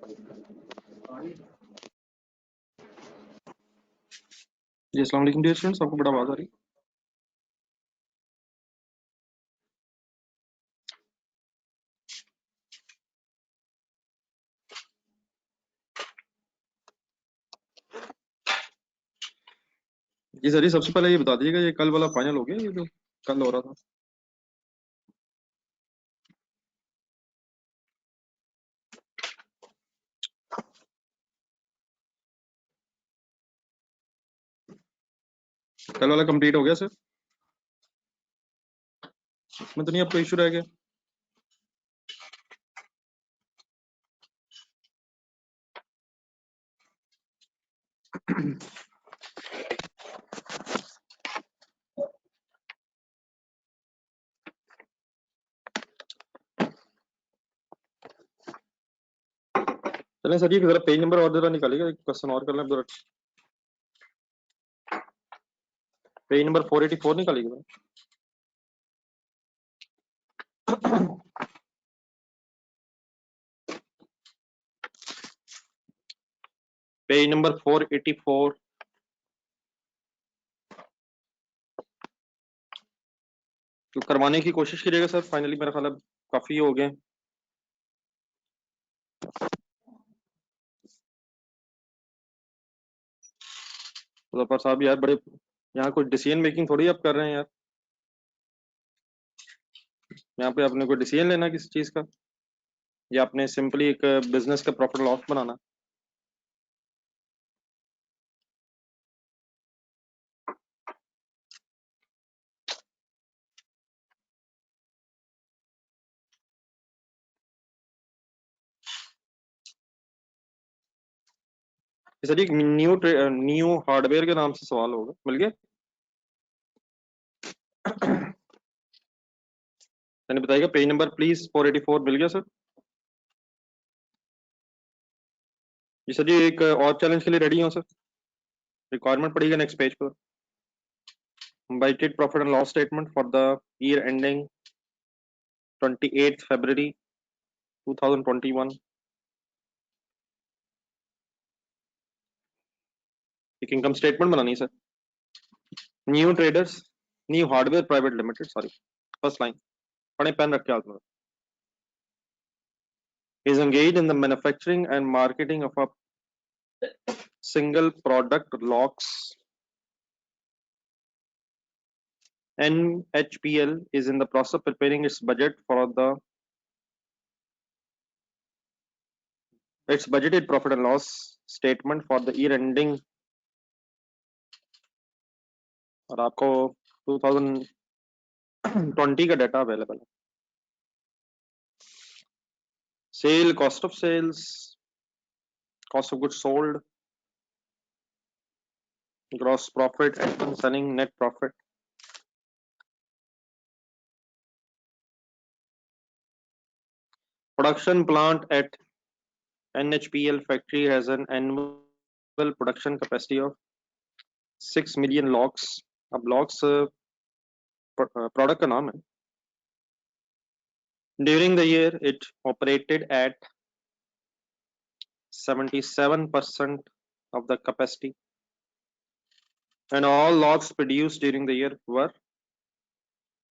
जी अस्सलाम वालेकुम dear students, आपको बड़ा आवाज़ आ रही है। जी सर, जी सबसे पहले ये बता दीजिएगा, ये कल वाला फाइनल हो गया, ये जो कल हो रहा था। कल वाला कंप्लीट हो गया सर? इसमें तो नहीं आपको इशू रह गया? चलें सर, ये जरा पेज नंबर और जरा निकालिएगा, एक क्वेश्चन और कर लें जरा। पेज नंबर 484 निकालिएगा। Page number 484। तो करवाने की कोशिश कीजिएगा सर, फाइनली मेरा ख्याल है काफी हो गए। मुजफ्फर साहब यार, बड़े यहाँ कोई डिसीजन मेकिंग थोड़ी आप कर रहे हैं यार। यहाँ पे आपने कोई डिसीजन लेना किसी चीज का, या आपने सिंपली एक बिजनेस का प्रॉफिट लॉस बनाना। सर, एक न्यू हार्डवेयर के नाम से सवाल होगा, मिल गया? मैंने बताइएगा पेज नंबर प्लीज 484 मिल गया सर? जी सर जी, एक और चैलेंज के लिए रेडी हो सर? रिक्वायरमेंट पड़ेगा नेक्स्ट पेज पर। Budgeted profit and loss statement for the year ending 28th February 2021। एक इनकम स्टेटमेंट बनानी है sir. New traders, new hardware private limited, sorry, first line पढ़े, पेन रख के हाथ में। is engaged in the manufacturing and marketing of a single product locks. NHPL is in the process of preparing its budgeted profit and loss statement for the year ending, और आपको 2020 का data available है। Sale, cost of sales, cost of goods sold, gross profit, and selling net profit. Production plant at NHPL factory has an annual production capacity of 6 million locks. अब locks product का नाम है। During the year, it operated at 77% of the capacity, and all locks produced during the year were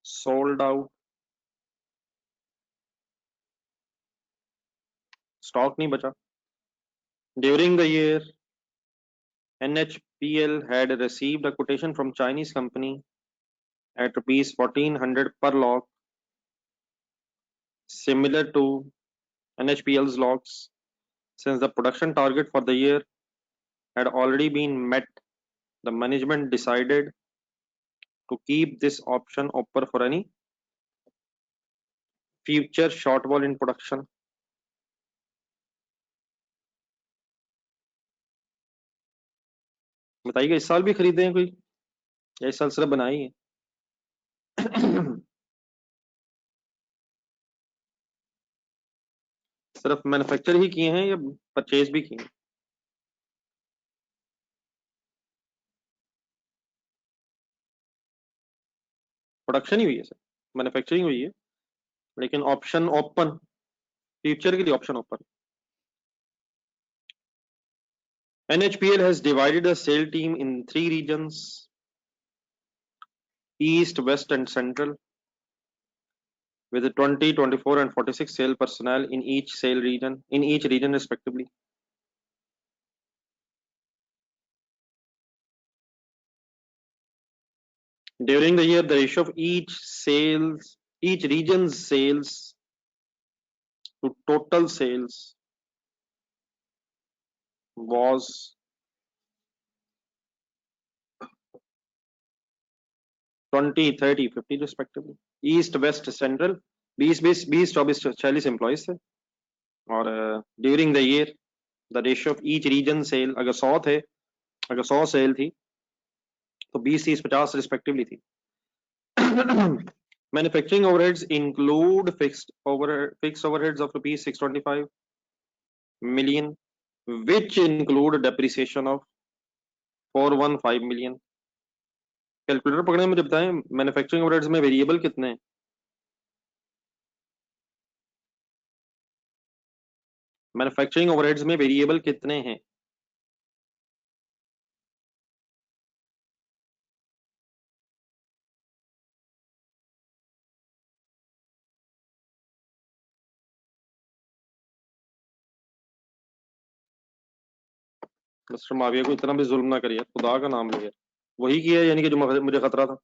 sold out. Stock नहीं बचा। During the year, NHPL had received a quotation from Chinese company at rupees 1400 per lock, similar to NHPL's locks. Since the production target for the year had already been met, the management decided to keep this option open for any future shortfall in production. बताइएगा, इस साल भी खरीदे हैं कोई, या इस साल सिर्फ बनाई है? सिर्फ मैन्युफैक्चर ही किए हैं या परचेज भी किए हैं? प्रोडक्शन ही हुई है सर, मैन्युफैक्चरिंग हुई है, लेकिन ऑप्शन ओपन, फ्यूचर के लिए option open. NHPL has divided the sale team in 3 regions: East, West, and Central, with 20, 24, and 46 sale personnel in each region respectively. During the year, the ratio of each region's sales to total sales was 20, 30, 50 respectively. East, West, Central 20, 24 employees थे और during the year the ratio of each region sale अगर 100 cell थी तो 20, 30, 50 respectively थी. Manufacturing overheads include fixed overheads of rupees 625 million, which include depreciation of 415 million. Calculator पकड़े मुझे बताएं manufacturing overheads में वेरिएबल कितने हैं. मैन्युफैक्चरिंग ओवरहेड्स में वेरिएबल कितने हैं. मिस्टर माविया को इतना भी जुल्म ना करिए, खुदा का नाम लिया. वही किया यानी कि जो मुझे खतरा था.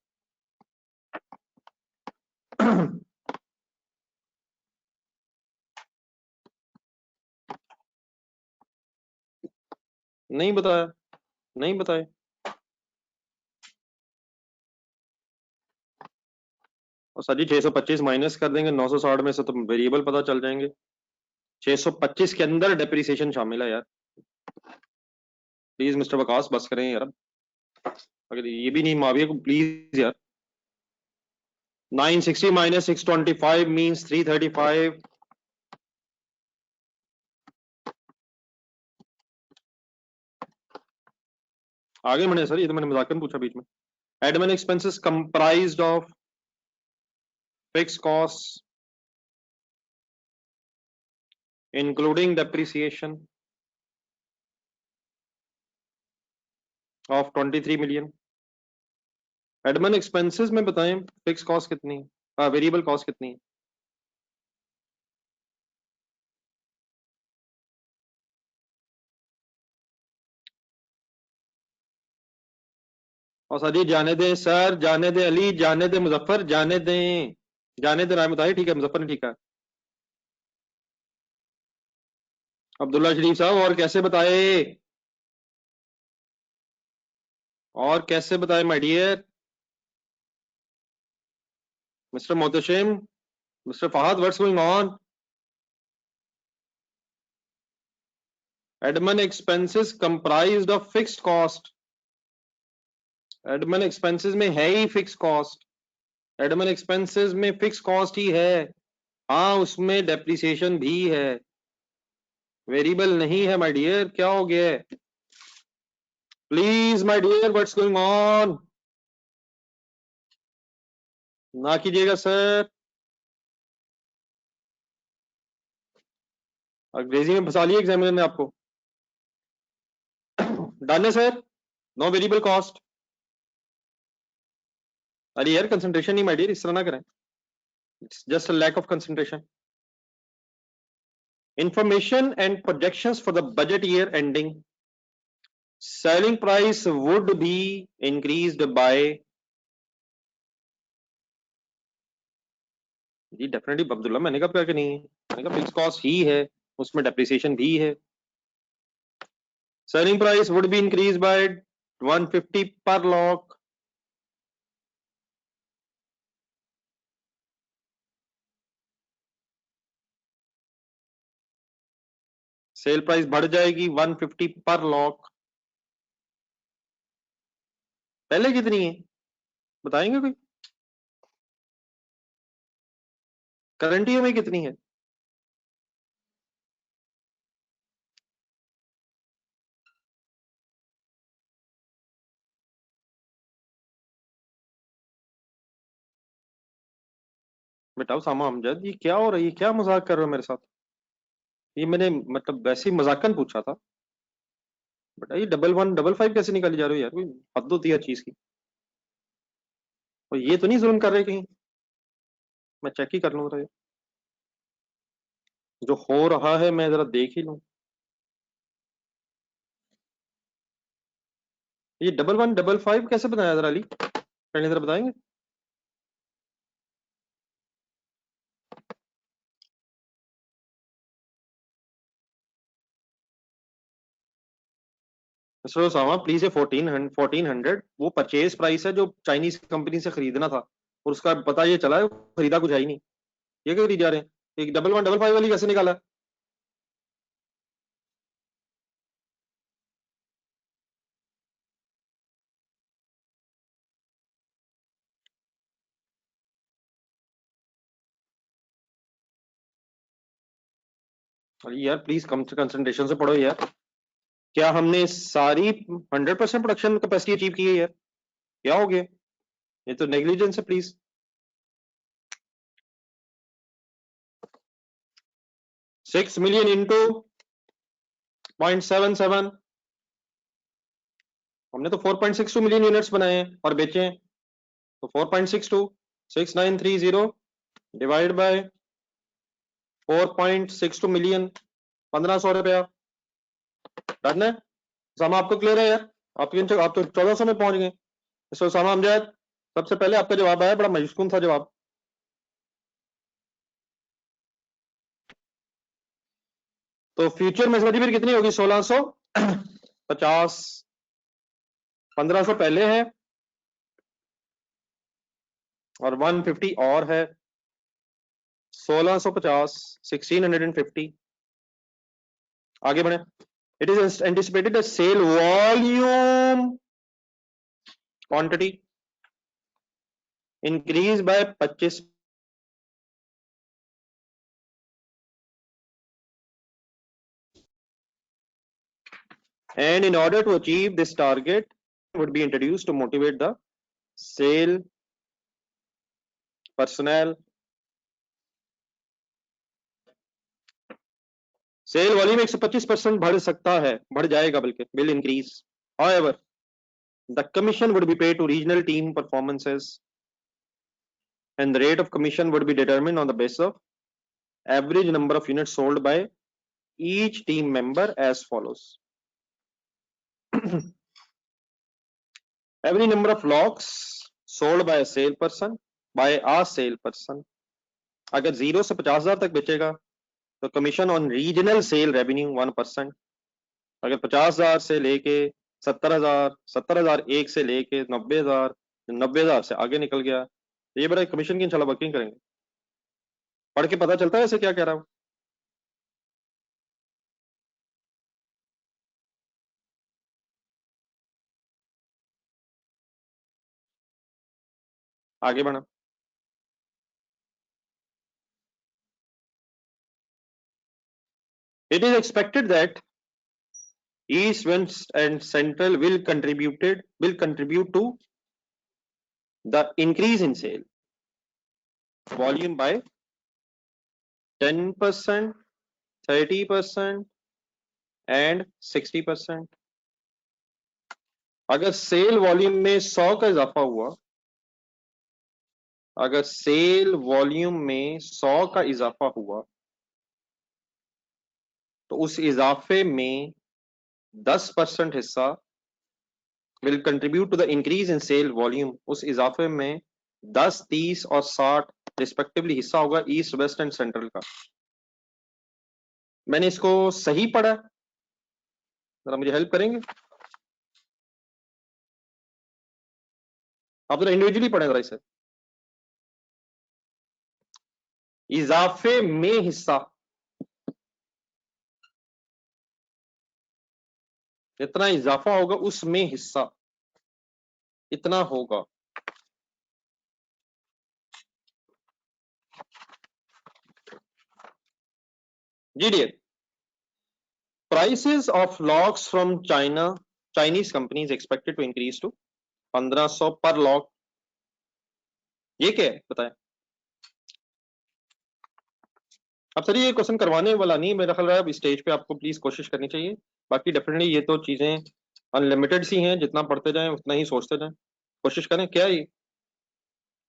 नहीं बताया, नहीं बताए. और सर जी 625 माइनस कर देंगे 960 में से तो वेरिएबल पता चल जाएंगे. 625 के अंदर डेप्रिसिएशन शामिल है यार. प्लीज मिस्टर वकास बस करें यार. अगर ये भी नहीं माविया को प्लीज यार. 960 minus 625 means 335. आगे बढ़े सर, ये तो मैंने मजाक में पूछा बीच में. Admin expenses comprised of fix cost including depreciation of 23 million. Admin expenses में बताएं फिक्स कॉस्ट कितनी है, वेरिएबल कॉस्ट कितनी है. और सर जी जाने दें सर, जाने दें अली, जाने दें मुजफ्फर, जाने दें, जाने दें. राय बताइए ठीक है, मुजफ्फर ने ठीक है. अब्दुल्ला शरीफ साहब और कैसे बताए, और कैसे बताए my dear. Mister Mohtashim, mister Fahad, what's going on. Admin expenses comprised of fixed cost. Admin expenses में है ही फिक्स कॉस्ट. एडमिन एक्सपेंसेस में फिक्स कॉस्ट ही है. हाँ उसमें डेप्रिसिएशन भी है, वेरिएबल नहीं है माय डियर. क्या हो गया है please my dear, what's going on. ना कीजिएगा सर, अंग्रेजी में फंसा लिया एग्जामिनर ने आपको. डाले सर नो वेरिएबल कॉस्ट. अरे यार कंसंट्रेशन नहीं माय डियर, इस तरह ना करें. It's just a lack of concentration. Information and projections for the budget year ending. Selling price would be increased by, जी डेफिनेटली अब्दुल्ला, मैंने कब कहा कि नहीं है. मैंने कहा फिक्स कॉस्ट ही है, उसमें डेप्रिसिएशन भी है. Selling price would be increase by 150 पर लॉक. सेल प्राइस बढ़ जाएगी 150 पर लॉक. पहले कितनी है बताएंगे कोई. करंट ईयर में कितनी है. बेटा सामा अमजद, ये क्या हो रहा है, ये क्या मजाक कर रहे हो मेरे साथ. ये मैंने मतलब वैसे ही मजाकन पूछा था. बट ये 1115 कैसे निकाली जा रही है यार, कोई हद होती है हर चीज की। और ये तो नहीं जुल्म कर रहे कहीं, मैं चेक ही कर लूँ तो जो हो रहा है मैं जरा देख ही लूँ। ये 1115 कैसे बनाया जरा अली, पहले जरा बताएंगे। मिस्टर ओसामा प्लीज, ये 1400 वो परचेज प्राइस है जो चाइनीज कंपनी से खरीदना था, और उसका पता ये चला है खरीदा कुछ है ही नहीं। ये क्यों खरीद जा रहे हैं, एक 1115 वाली कैसे निकाला। अरे यार प्लीज कम कंसंट्रेशन से पढ़ो यार। क्या हमने सारी 100% प्रोडक्शन कैपेसिटी अचीव की है यार, क्या हो गया, ये तो नेग्लिजेंस है प्लीज। 6 मिलियन इंटू 0.77, हमने तो 4.62 मिलियन यूनिट्स बनाए हैं और बेचे हैं, तो 4.62, 6930 डिवाइड बाय 4.62 मिलियन, 1500 रुपया। डन है सामा, आपको क्लियर है यार, आप तो 1400 में पहुंच गए। इसको सामा अमजद, सबसे पहले आपका जवाब आया, बड़ा मशकून था जवाब। तो फ्यूचर में फिर कितनी होगी, 1650, 1500 पहले है और 150 और है, 1650, 1650। आगे बढ़े। It is anticipated sale volume quantity increase by 25, and in order to achieve this target would be introduced to motivate the sale personnel. Sale volume 125% बढ़ सकता है, बढ़ जाएगा बल्कि, will increase. However, the commission would be paid to regional team performances and the rate of commission would be determined on the basis of average number of units sold by each team member as follows. Every number of locks sold by a sale person by a sale person, अगर 0 से 50,000 तक बेचेगा तो commission on regional sale revenue 1%। अगर 50,000 से लेके 70,000, 70,001 से लेके 90,000, 90,000 से आगे निकल गया तो ये बड़ा कमीशन की इंशाल्लाह वर्किंग करेंगे, पढ़ के पता चलता है ऐसे क्या कह रहा हूं। आगे बढ़ा। It is expected that East, West, and Central will contribute to the increase in sale volume by 10%, 30% and 60%। अगर सेल वॉल्यूम में 100 का इजाफा हुआ, अगर सेल वॉल्यूम में 100 का इजाफा हुआ तो उस इजाफे में 10% हिस्सा will contribute to the increase in sale volume, उस इजाफे में 10, 30 और 60 रिस्पेक्टिवली हिस्सा होगा ईस्ट, वेस्ट एंड सेंट्रल का। मैंने इसको सही पढ़ा, जरा मुझे हेल्प करेंगे आप, जरा इंडिविजुअली पढ़े जरा इसे। इजाफे में हिस्सा जितना इजाफा होगा उसमें हिस्सा इतना होगा। जी dear, prices of locks from Chinese companies expected to increase to 1500 पर लॉक। ये क्या है बताएं। अब सर ये क्वेश्चन करवाने वाला नहीं मेरा ख्याल है, अब स्टेज पे आपको प्लीज कोशिश करनी चाहिए। बाकी डेफिनेटली ये तो चीजें अनलिमिटेड सी हैं, जितना पढ़ते जाएं उतना ही सोचते जाएं। कोशिश करें क्या है,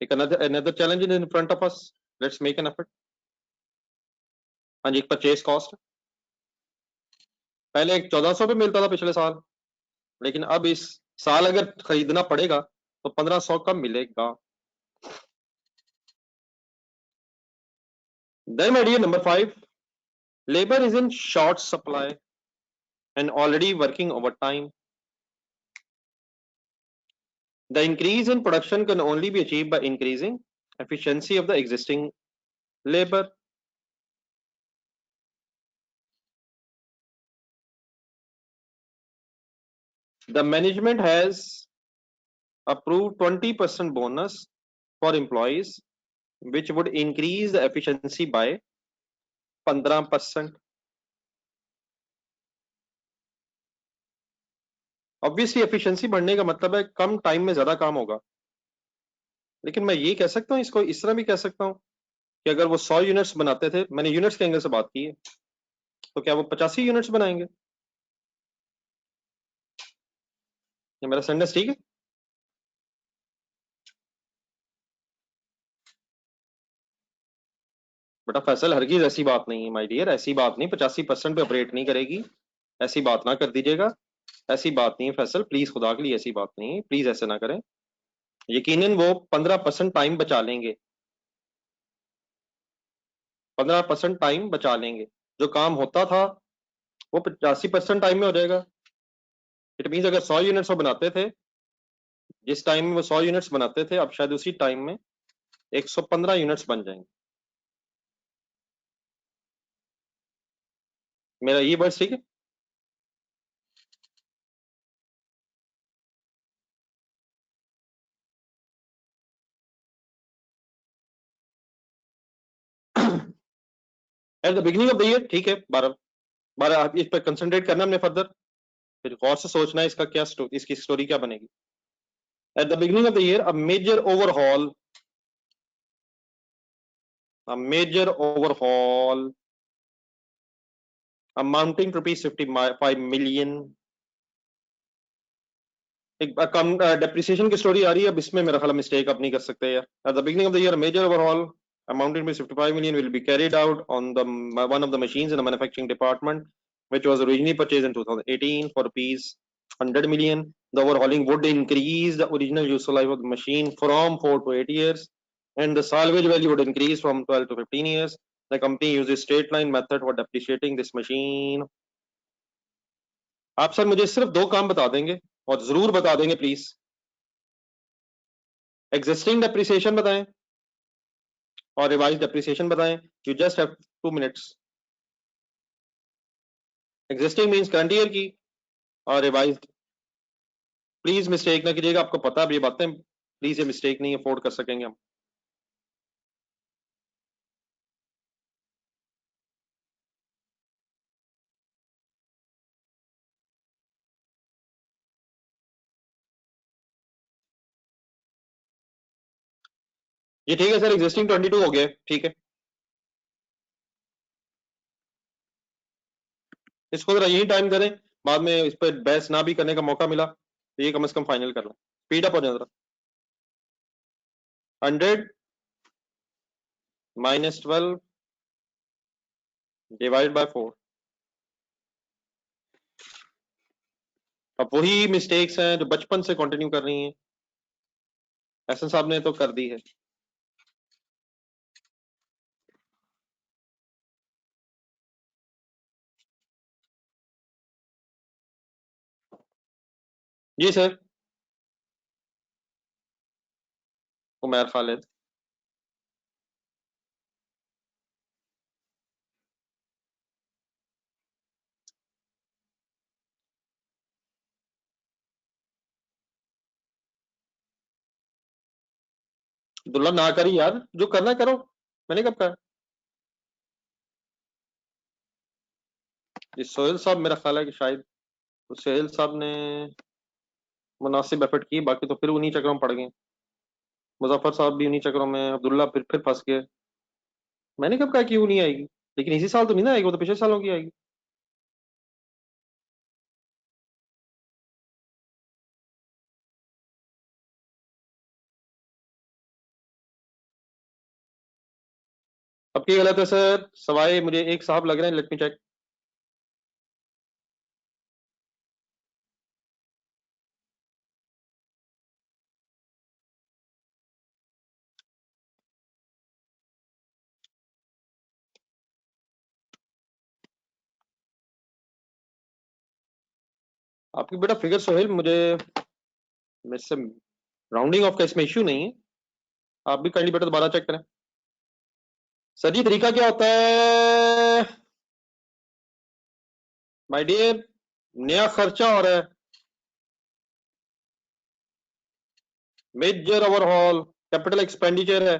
एक another another challenge in front of us, let's make an effort. हाँ जी, एक परचेज कॉस्ट पहले एक 1400 पे मिलता था पिछले साल, लेकिन अब इस साल अगर खरीदना पड़ेगा तो 1500 का मिलेगा। Then my dear number 5, labor is in short supply and already working overtime. The increase in production can only be achieved by increasing efficiency of the existing labor. The management has approved 20% bonus for employees, which would increase the efficiency by 15%. Obviously efficiency बढ़ने का मतलब है कम time में ज्यादा काम होगा, लेकिन मैं ये कह सकता हूँ, इसको इस तरह भी कह सकता हूँ कि अगर वो 100 यूनिट्स बनाते थे, मैंने यूनिट्स के एंगल से बात की है, तो क्या वो 85 यूनिट्स बनाएंगे? ये मेरा सेंटेंस ठीक है? बेटा फैसल हरगिज ऐसी बात नहीं है माय डियर, ऐसी बात नहीं, 85% पे ऑपरेट नहीं करेगी, ऐसी बात ना कर दीजिएगा। ऐसी बात नहीं है फैसल, प्लीज खुदा के लिए ऐसी बात नहीं है, प्लीज ऐसे ना करें। यकीनन वो 15% टाइम बचा लेंगे, 15% टाइम बचा लेंगे। जो काम होता था वो 85% टाइम में हो जाएगा। इट मीन्स अगर 100 यूनिट्स वो बनाते थे, जिस टाइम में वो 100 यूनिट्स बनाते थे, अब शायद उसी टाइम में 115 यूनिट्स बन जाएंगे। मेरा ये वर्ड ठीक है? Eight the beginning of the year, ठीक है, 12 12 इस पर कंसंट्रेट करना हमने फर्दर, फिर गौर से सोचना है इसका क्या इसकी स्टोरी क्या बनेगी। Eight the beginning of the year a major overhaul amounting to rupees 55 million। एक कम डेप्रिसिएशन की स्टोरी आ रही है, अब इसमें मेरा ख्याल मिस्टेक आप नहीं कर सकते यार। At the beginning of the year major overall amounting to 55 million will be carried out on the one of the machines in the manufacturing department, which was originally purchased in 2018 for rupees 100 million. The overhauling would increase the original useful life of the machine from 4 to 8 years, and the salvage value would increase from 12 to 15 years. The company uses straight line method for depreciating this machine. आप sir मुझे सिर्फ दो काम बता देंगे, और जरूर बता देंगे प्लीज। एग्जिस्टिंग डेप्रिसिएशन बताएं और रिवाइज डेप्रिसिएशन बताएं। You just have 2 minutes. Existing means current year की, और रिवाइज प्लीज मिस्टेक ना कीजिएगा, आपको पता है ये बातें, प्लीज ये मिस्टेक नहीं अफोर्ड कर सकेंगे हम। ये ठीक है सर, एग्जिस्टिंग 22 हो गया, ठीक है। इसको जरा यही टाइम करें, बाद में इस पर बहस ना भी करने का मौका मिला तो ये कम से कम फाइनल कर लें। स्पीड अप हो जाए जरा। 100 माइनस 12 डिवाइड बाय 4। अब वही मिस्टेक्स हैं जो बचपन से कंटिन्यू कर रही हैं, एहसन साहब ने तो कर दी है। जी सर। उमर खालिद। अब्दुल्ला ना करी यार, जो करना है करो, मैंने कब कहा? जी सोहेल साहब, मेरा ख्याल है कि शायद सोहेल साहब ने मुनासिब एफर्ट की, बाकी तो फिर उन्हीं चक्रों में पड़ गए। मुजफ्फर साहब भी उन्हीं चक्रों में, अब्दुल्ला फिर फंस गए। मैंने कब कहा क्यों नहीं आएगी? लेकिन इसी साल तो नहीं ना आएगी, वो तो पिछले सालों की आएगी। अब की गलत है सर, सवाए मुझे एक साहब लग रहे हैं, लेट मी चेक। आपकी बेटा फिगर सोहेल, मुझे मेरे से राउंडिंग ऑफ का इसमें इश्यू नहीं है। आप भी काइंडली बेटा दोबारा चेक करें। सर जी तरीका क्या होता है माय डियर? नया खर्चा हो रहा है, मेजर ओवरहॉल, कैपिटल एक्सपेंडिचर है,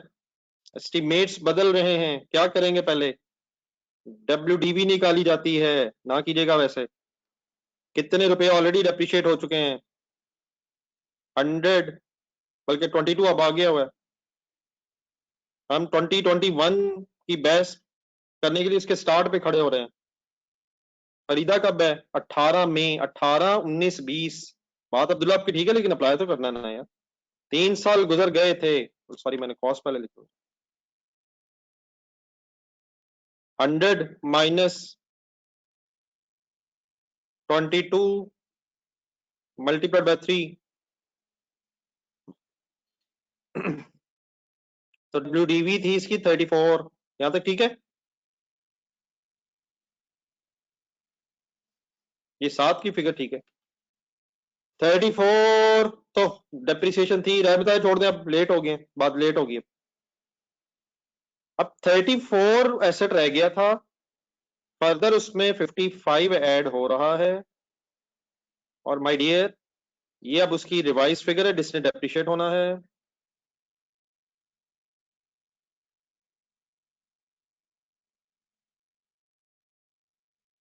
एस्टिमेट्स बदल रहे हैं, क्या करेंगे? पहले WDV निकाली जाती है, ना कीजिएगा वैसे। कितने रुपए ऑलरेडी डेप्रिशिएट हो चुके हैं? 100, बल्कि 22 अब आ गया हुआ है। हम 2021 की बैस करने के लिए इसके स्टार्ट पे खड़े हो रहे हैं। खरीदा कब है? 18 मई, 18, 19, 20। बात अब्दुल्ला आपकी ठीक है, लेकिन अप्लाई तो करना है ना यार। 3 साल गुजर गए थे। सॉरी, मैंने कॉस्ट पहले लिखा। 100 - 22 मल्टीप्लाइड बाय 3। तो WDV थी इसकी 34। यहां तक ठीक है? ये 7 की फिगर ठीक है। 34 तो डेप्रिसिएशन थी, रह बताए छोड़ दें, अब लेट हो गए, बात लेट होगी। अब 34 एसेट रह गया था, फर्दर उसमें 55 ऐड हो रहा है। और माय डियर, ये अब उसकी रिवाइज फिगर है जिसने डेप्रिशिएट होना है।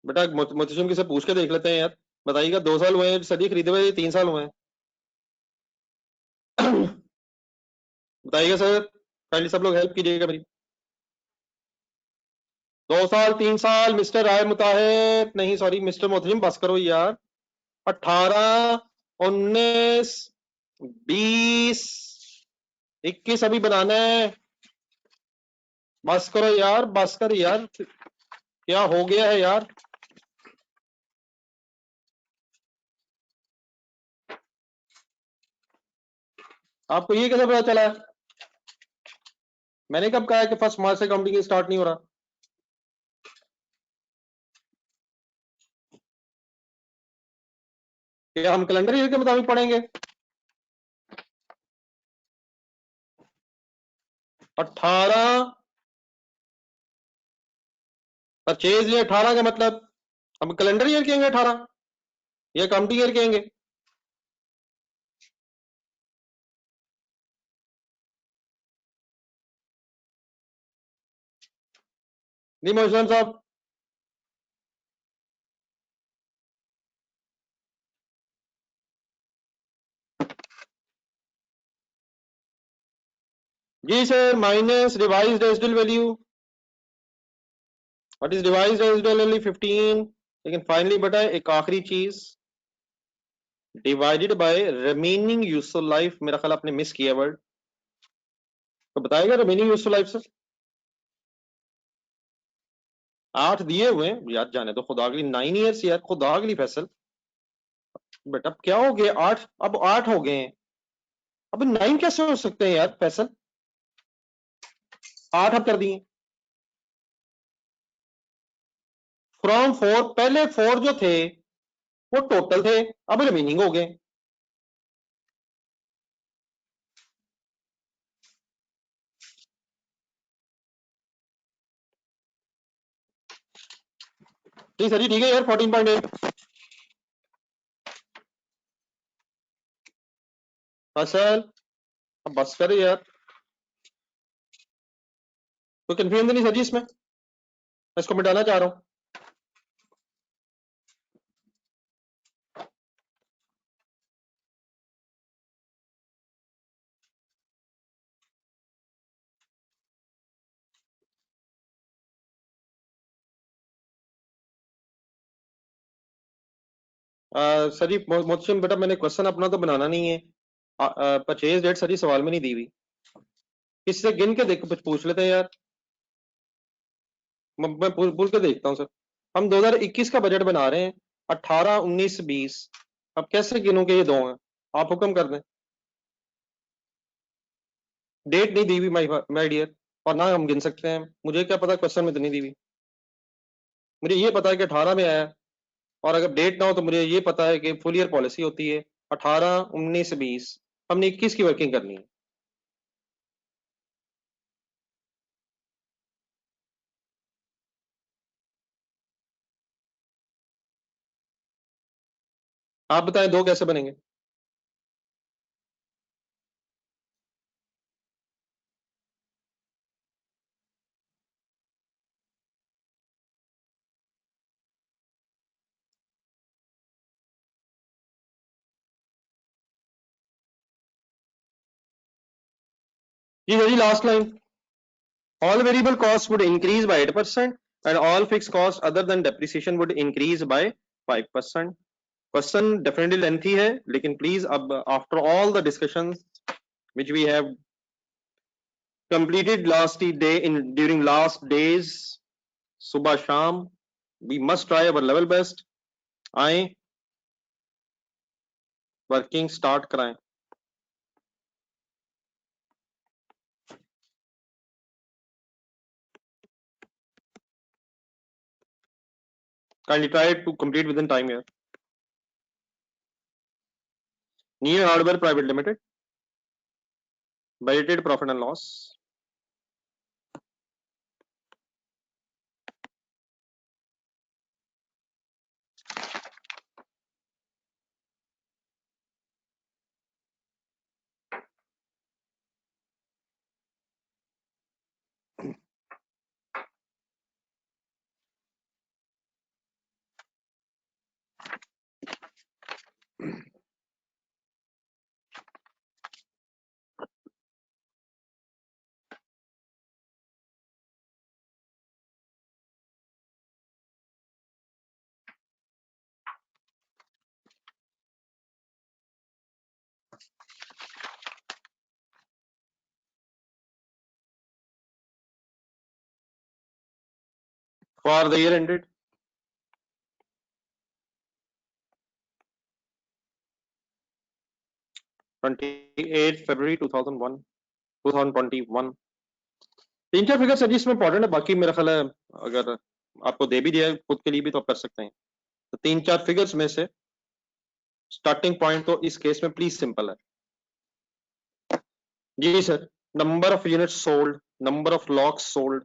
बेटा मुतशिम किसे पूछ के देख लेते हैं यार। बताइएगा, 2 साल हुए हैं सदी खरीदे हुए, 3 साल हुए हैं। बताइएगा सर, काइंडली सब लोग हेल्प कीजिएगा मेरी। 2 साल, 3 साल, मिस्टर राय मुताहिर, नहीं सॉरी मिस्टर मोहतरिम, बस करो यार। 18, 19, 20, 21 अभी बनाना है। बस करो यार, बस कर यार, क्या हो गया है यार? आपको ये कैसे पता चला है? मैंने कब कहा है कि 1 मार्च से काउंटिंग स्टार्ट नहीं हो रहा? क्या हम कैलेंडर ईयर के मुताबिक पढ़ेंगे? 18 परचेज ये 18 का मतलब हम कैलेंडर ईयर कहेंगे 18 या काउंटिंग ईयर कहेंगे? नहीं मोहसिन साहब। जी sir, minus revised residual value. What is revised residual value? 15। लेकिन फाइनली बेटा एक आखिरी चीज, divided by remaining useful life. मेरा ख्याल आपने मिस किया वर्ड, तो बताएगा रिमेनिंग यूजफुल लाइफ सर। 8 दिए हुए हैं यार, जाने तो खुदा के लिए, 9 ईयर्स यार, खुदा के लिए फैसल। बेटा अब क्या हो गया? 8, अब 8 हो गए हैं, अब 9 कैसे हो सकते हैं यार फैसल? 8 अब कर दिए। फ्रॉम 4, पहले 4 जो थे वो टोटल थे, अब रिमेनिंग हो गए। ठीक सर जी, ठीक है यार, 14.8 फसल। अब बस कर यार, कोई कंफ्यूजन नहीं सर जी इसमें, मैं इसको मिटाना चाह रहा हूँ। सर जी मोहसिन बेटा, मैंने क्वेश्चन अपना तो बनाना नहीं है। परचेज डेट सर जी सवाल में नहीं दी हुई। किससे गिन के देख पूछ लेते हैं यार। मैं पूछ के देखता हूँ सर। हम 2021 का बजट बना रहे हैं। 18, 19, 20। अब कैसे गिनूं के ये दो हैं? आप हुक्म कर दें। डेट नहीं दी हुई माय डियर। और ना हम गिन सकते हैं, मुझे क्या पता क्वेश्चन में तो नहीं दी हुई। मुझे ये पता है कि 18 में आया। और अगर डेट ना हो तो मुझे ये पता है कि फुल ईयर पॉलिसी होती है 18, 19, 20। हमने 21 की वर्किंग करनी है। आप बताएं दो कैसे बनेंगे। जी सर जी, last line. All variable costs would increase by 8% and all fixed costs other than depreciation would increase by 5%. Question definitely lengthy है, लेकिन please अब after all the discussions which we have completed last day in during last days, सुबह शाम, we must try our level best. आए working start कराएं। Kindly try to complete within time here. New Hardware Private Limited, budgeted profit and loss. For the year ended 28 February 2021। तीन चार figure sir जी इसमें important है, बाकी मेरा ख्याल है अगर आपको दे भी दिया है खुद के लिए भी तो आप कर सकते हैं। तो तीन चार फिगर्स में से स्टार्टिंग पॉइंट तो इस केस में प्लीज सिंपल है। जी sir. Number of unit sold, number of locks sold.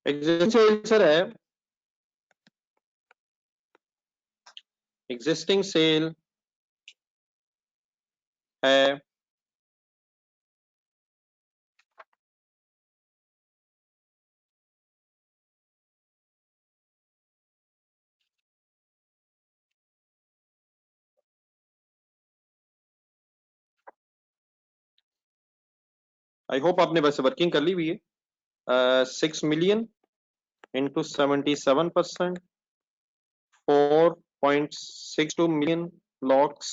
Existing sale sir है, एग्जिस्टिंग सेल है। आई होप आपने वैसे वर्किंग कर ली हुई है। 6 million into 77%, 4.62 million locks.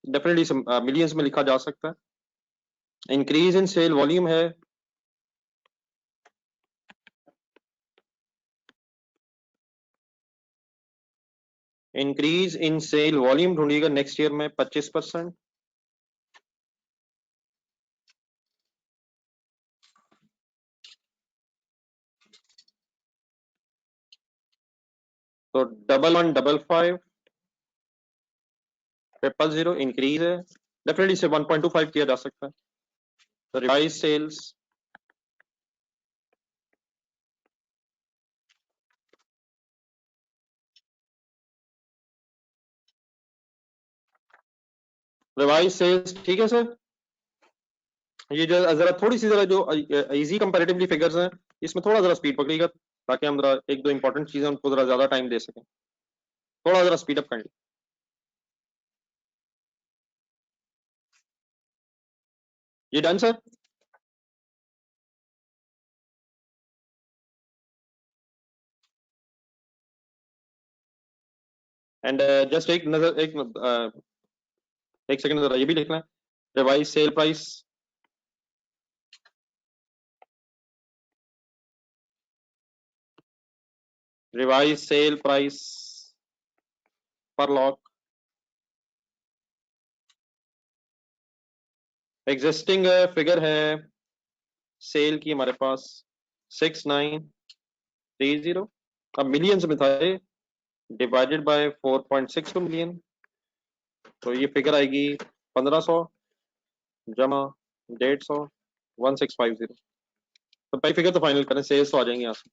Definitely millions में लिखा जा सकता है। इंक्रीज इन सेल वॉल्यूम है, इंक्रीज इन सेल वॉल्यूम ढूंढिएगा नेक्स्ट ईयर में 25%। तो 1155 000 इंक्रीज है, डेफिनेटली से 1.25 किया जा सकता है। तो रिवाइज सेल्स रिवाइज सेल्स, ठीक है सर। ये जो जरा थोड़ी सी जरा जो इजी कंपैरेटिवली फिगर्स हैं, इसमें थोड़ा जरा स्पीड पकड़िएगा ताकि हम जरा एक दो इंपॉर्टेंट चीजें उनको जरा ज्यादा टाइम दे सकें। थोड़ा जरा स्पीड अप कर लीजिए। ये डन सर। एंड जस्ट एक नजर एक सेकंड जरा ये भी लिखना है, revise sale price, revise sale price पर लॉट। एग्जिस्टिंग फिगर है सेल की हमारे पास 6930। अब मिलियंस में था ये, डिवाइडेड बाय 4.62 मिलियन, तो ये फिगर आएगी 1500 जमा 150, 1650। तो पहली फिगर तो फाइनल करें, सेल्स तो आ जाएंगे यहाँ से।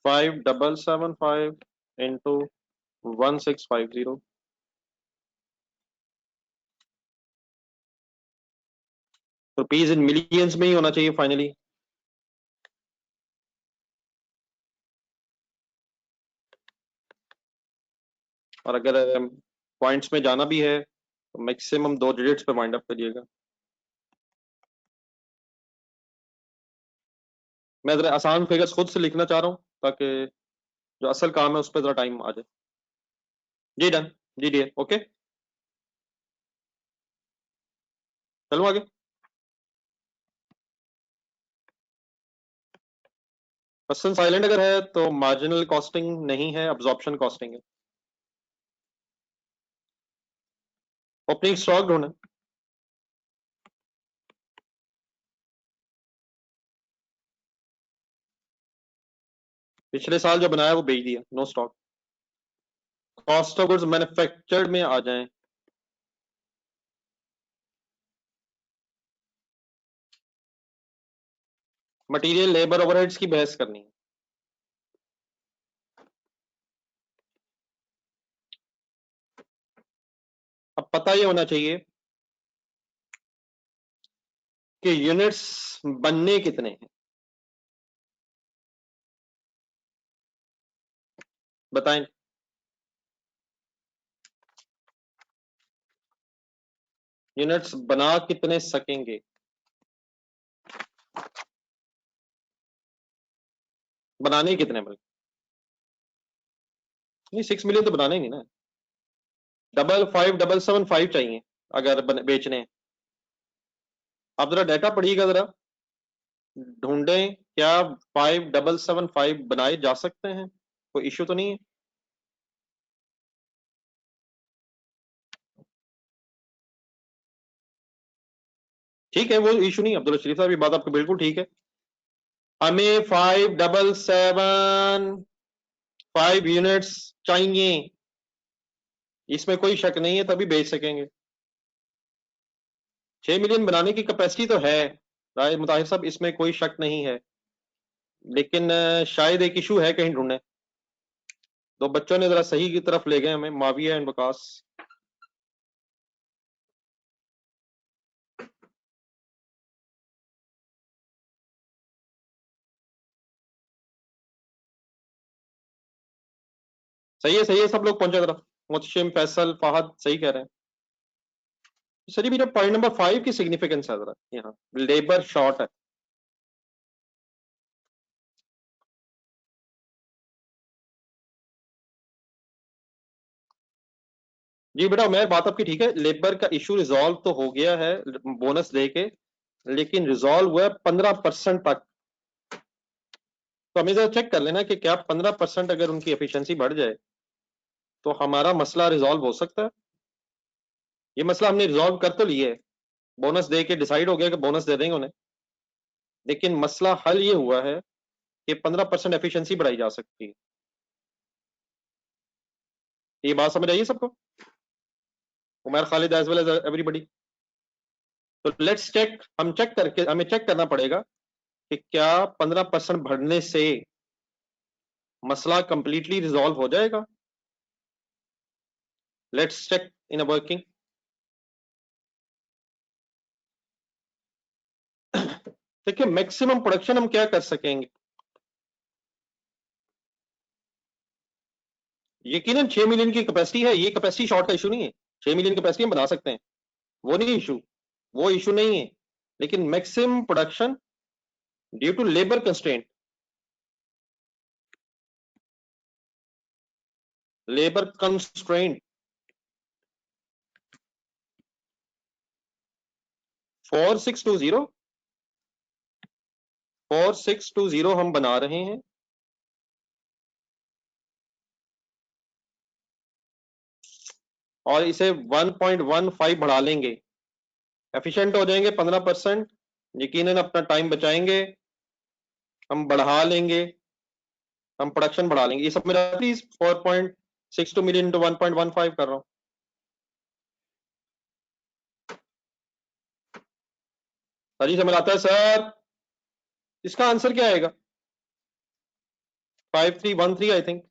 5775 इंटू 1650, रुपीज इन मिलियंस में ही होना चाहिए फाइनली। और अगर पॉइंट्स में जाना भी है तो मैक्सिमम 2 डिजिट्स पे वाइंड अप करिएगा। मैं जरा आसान फिगर्स खुद से लिखना चाह रहा हूँ ताकि जो असल काम है उस पर जरा टाइम आ जाए। जी डन, जी डी ओके, चलो आगे। क्वेश्चन साइलेंट अगर है तो मार्जिनल कॉस्टिंग नहीं है, अब्जॉर्प्शन कॉस्टिंग है। ओपनिंग स्टॉक ढूंढे। पिछले साल जो बनाया वो बेच दिया, no stock. Cost of goods manufactured में आ जाएं। मटेरियल लेबर ओवरहेड्स की बहस करनी है। अब पता ये होना चाहिए कि यूनिट्स बनने कितने हैं, बताएं। यूनिट्स बना कितने सकेंगे, बनाने कितने बल्कि, नहीं 6 मिलियन तो बनाने ही नहीं ना। 55775 चाहिए अगर बेचने हैं। आप जरा डाटा पढ़िएगा जरा, ढूंढें क्या 5775 बनाए जा सकते हैं, कोई इश्यू तो नहीं है। ठीक है, वो इशू नहीं अब्दुल शरीफ साहब, ये बात आपको बिल्कुल ठीक है। हमें 5 यूनिट्स चाहिए, इसमें कोई शक नहीं है, तभी बेच सकेंगे। 6 मिलियन बनाने की कैपेसिटी तो है राय मुताहिर साहब, इसमें कोई शक नहीं है, लेकिन शायद एक इशू है कहीं ढूंढे। तो बच्चों ने जरा सही की तरफ ले गए हमें, माविया एंड वकास। सही है सब लोग पहुंचे जरा। मुतशिम फैसल फहद सही कह रहे हैं। सर ये मेरा पॉइंट नंबर 5 की सिग्निफिकेंस है जरा, यहाँ लेबर शॉर्ट है। जी बेटा उमेर, बात आपकी ठीक है, लेबर का इशू रिजॉल्व तो हो गया है बोनस दे के, लेकिन रिजॉल्व हुआ है 15% तक। तो हमें जरा चेक कर लेना कि क्या 15% अगर उनकी एफिशिएंसी बढ़ जाए तो हमारा मसला रिजॉल्व हो सकता है। ये मसला हमने रिजॉल्व कर तो लिया है, बोनस दे के डिसाइड हो गया कि बोनस दे देंगे उन्हें, लेकिन मसला हल ये हुआ है कि 15% एफिशिएंसी बढ़ाई जा सकती है। ये बात समझ आइए सबको, Umar Khalid as well as everybody. तो लेट्स चेक, हम चेक करके हमें चेक करना पड़ेगा कि क्या 15% बढ़ने से मसला कंप्लीटली रिजॉल्व हो जाएगा। Let's check in a working. देखिए मैक्सिमम प्रोडक्शन हम क्या कर सकेंगे, यकीनन 6 मिलियन की कैपेसिटी है, ये कैपेसिटी शॉर्ट का इशू नहीं है, 6 मिलियन कैपेसिटी हम बना सकते हैं, वो नहीं इशू, वो इशू नहीं है। लेकिन maximum production due to labour constraint, labour constraint 4620 4620 हम बना रहे हैं, और इसे 1.15 बढ़ा लेंगे, एफिशिएंट हो जाएंगे 15%, यकीनन अपना टाइम बचाएंगे, हम बढ़ा लेंगे, हम प्रोडक्शन बढ़ा लेंगे। ये सब मेरा प्लीज 4.62 मिलियन इंटू 1.15 कर रहा हूँ। सर जी समझ आता है सर, इसका आंसर क्या आएगा? 5313 आई थिंक।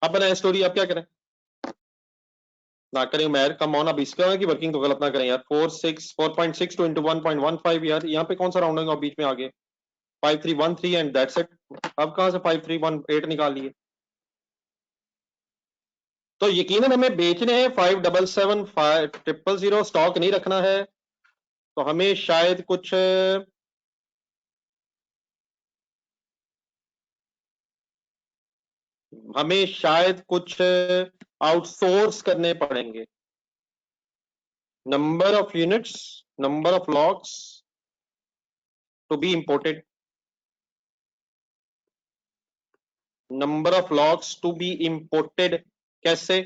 अब बनाए स्टोरी, आप क्या करें ना करें मैर, कम ऑन, अब इसका की वर्किंग तो गलत ना करें यार। 4.62 इंटू 1.15 यार, यहाँ पे कौन सा राउंडिंग ऑफ बीच में आ गए, 5313 एंड दैट्स इट। अब कहां से 5318 निकाल लिए? तो यकीनन हमें बेचने हैं 5775 स्टॉक नहीं रखना है, तो हमें शायद कुछ आउटसोर्स करने पड़ेंगे। Number of units, number of lots to be imported, number of lots to be imported कैसे?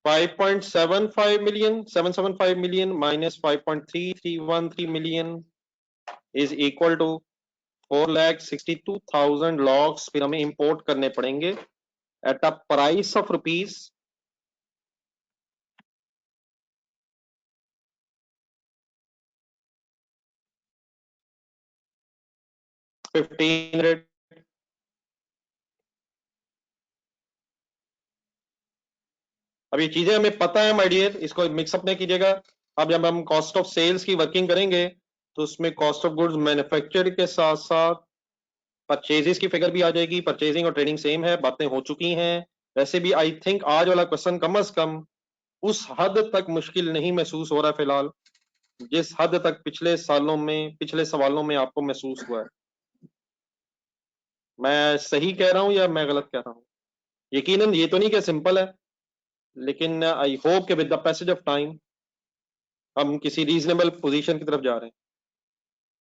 5.75 million, 775 million minus 5.3313 million is equal to 4,62,000 logs, फिर हमें इंपोर्ट करने पड़ेंगे at a price of rupees 1500। अब ये चीजें हमें पता है माय डियर, इसको मिक्सअप नहीं कीजिएगा। अब जब हम कॉस्ट ऑफ सेल्स की वर्किंग करेंगे तो उसमें कॉस्ट ऑफ गुड्स मैन्युफैक्चर्ड के साथ साथ परचेजेस की फिगर भी आ जाएगी। परचेजिंग और ट्रेडिंग सेम है, बातें हो चुकी हैं। वैसे भी आई थिंक आज वाला क्वेश्चन कम अज कम उस हद तक मुश्किल नहीं महसूस हो रहा है फिलहाल, जिस हद तक पिछले सालों में, पिछले सवालों में आपको महसूस हुआ है। मैं सही कह रहा हूं या मैं गलत कह रहा हूं? यकीनन ये तो नहीं कि सिंपल है, लेकिन आई होप कि with the passage of time हम किसी रीजनेबल पोजीशन की तरफ जा रहे हैं।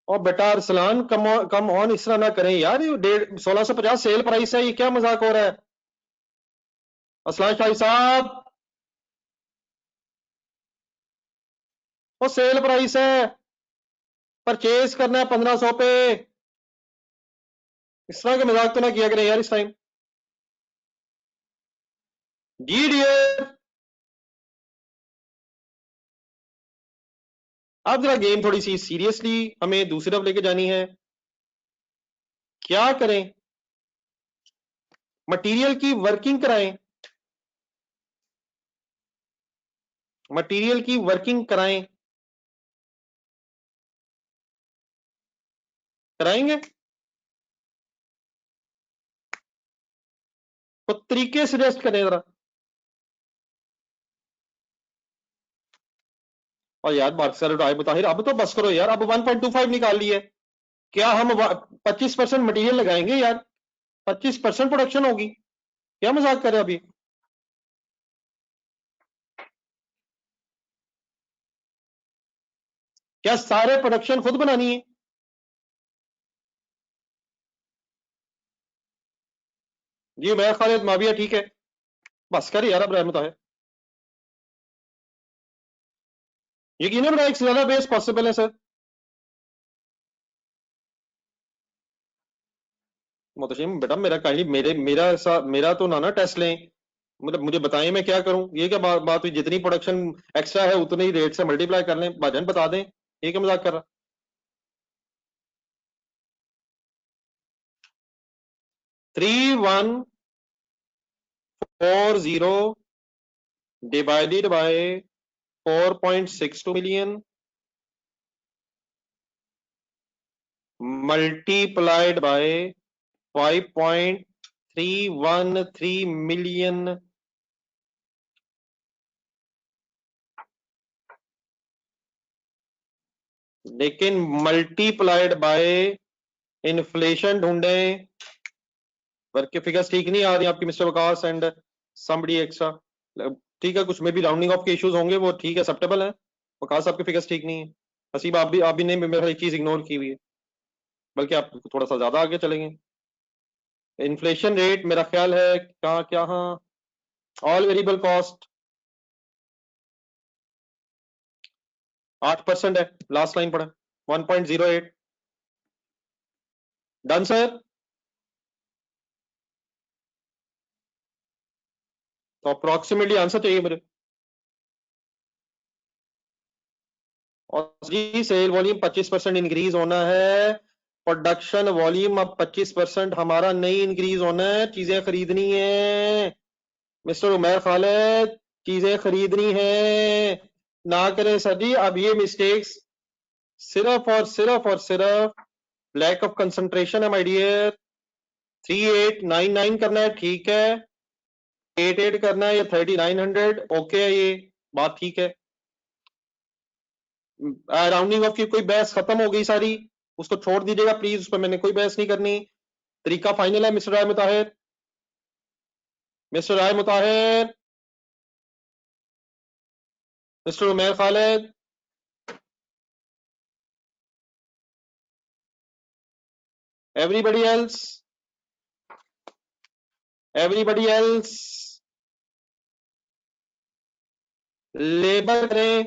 और बेटा अरसलान कम ऑन इस तरह ना करें यार, ये 1650 सेल प्राइस है, ये क्या मजाक हो रहा है? असलान शाही साहब, वो सेल प्राइस है, परचेज करना है 1500 पे, इस तरह के मजाक तो ना किया करें यार इस टाइम। जी डियर, अब जरा गेम थोड़ी सी सीरियसली हमें दूसरी तरफ लेके जानी है। क्या करें? मटेरियल की वर्किंग कराएं, मटेरियल की वर्किंग कराएं, कराएंगे तो तरीके सजेस्ट करें जरा। और यार मार्क्सर आए बताहिर, अब तो बस करो यार, अब 1.25 निकाल ली है, क्या हम 25% मटेरियल लगाएंगे यार, 25% प्रोडक्शन होगी, क्या मजाक कर रहे हैं अभी? क्या सारे प्रोडक्शन खुद बनानी है? जी मैं खालिद माविया, ठीक है, बस कर यार अब रहमत है। यकीन बड़ा एक से ज्यादा बेस पॉसिबल है सर। मोहतशिम बेटा मेरा कहीं मेरे मेरा सा मेरा तो ना टेस्ट लें, मतलब मुझे बताएं मैं क्या करूं, ये क्या बात हुई? जितनी प्रोडक्शन एक्स्ट्रा है उतने ही रेट से मल्टीप्लाई कर लें, भाजन बता दें, ये क्या मजाक कर रहा? 3140 divided by 4.62 million multiplied by 5.313 million लेकिन मल्टीप्लाइड बाय इन्फ्लेशन ढूंढें। वर्क के फिगर्स ठीक नहीं आ रही आपकी mister Waqas and somebody extra. ठीक है, कुछ में भी राउंडिंग ऑफ के इश्यूज होंगे, वो ठीक है, एक्सेप्टेबल है। वकास आपके फिगर्स ठीक नहीं है। हसीब आप भी ने मेरा एक चीज इग्नोर की हुई है, बल्कि आप थोड़ा सा ज्यादा आगे चलेंगे। इन्फ्लेशन रेट मेरा ख्याल है क्या क्या, हाँ, ऑल वेरिएबल कॉस्ट 8% है, लास्ट लाइन पढ़ा 1.08। Done sir. तो अप्रोक्सीमेटली आंसर चाहिए मेरे। और जी सेल वॉल्यूम 25% इंक्रीज होना है, प्रोडक्शन वॉल्यूम अब 25% हमारा नहीं इंक्रीज होना है, चीजें खरीदनी है मिस्टर उमर खालिद, चीजें खरीदनी है। ना करें सर जी अब ये मिस्टेक्स, सिर्फ और सिर्फ लैक ऑफ कंसंट्रेशन है माय डियर। 3899 करना है ठीक है, 88 करना है या 3900 ओके है, ये बात ठीक है। राउंडिंग ऑफ की कोई बहस खत्म हो गई सारी, उसको छोड़ दीजिएगा प्लीज, उस पर मैंने कोई बहस नहीं करनी। तरीका फाइनल है mister Rai Mutahir, mister Rai Mutahir, mister Umair Khalid, everybody else, everybody else, labour करें,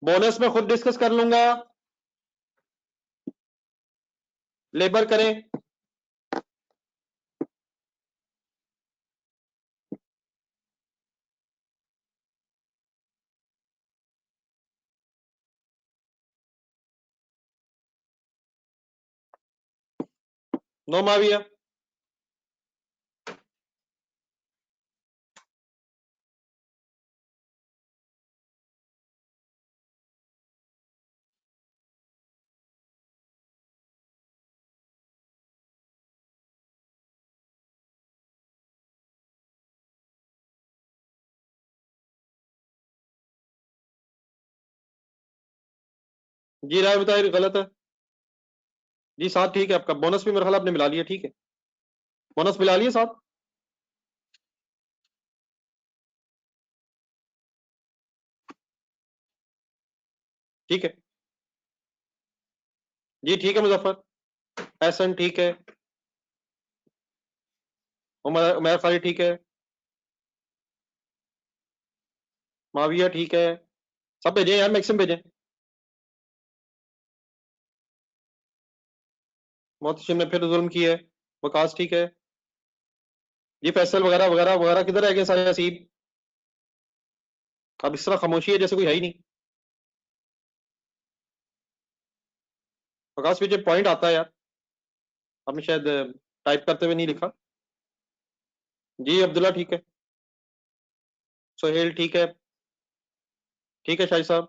बोनस में खुद डिस्कस कर लूंगा, लेबर करें। नो माविया, जी राय मुताहिर गलत है जी, साथ ठीक है आपका, बोनस भी मेरे ख्याल आपने मिला लिया, ठीक है, बोनस मिला लिया साथ। ठीक है जी, ठीक है मुजफ्फर, एहसन ठीक है, उमर उमैर खालिद ठीक है, माविया ठीक है, सब भेजें यार, मैक्सिमम भेजें। मोहतशिम ने फिर जुल्म की है, वकास ठीक है, ये फैसल वगैरह वगैरह वगैरह किधर रह गए सारे हसीब? अब इस तरह खामोशी है जैसे कोई है ही नहीं। वकास पीछे पॉइंट आता है यार, आपने शायद टाइप करते हुए नहीं लिखा। जी अब्दुल्ला ठीक है, सोहेल ठीक है शाहिद साहब,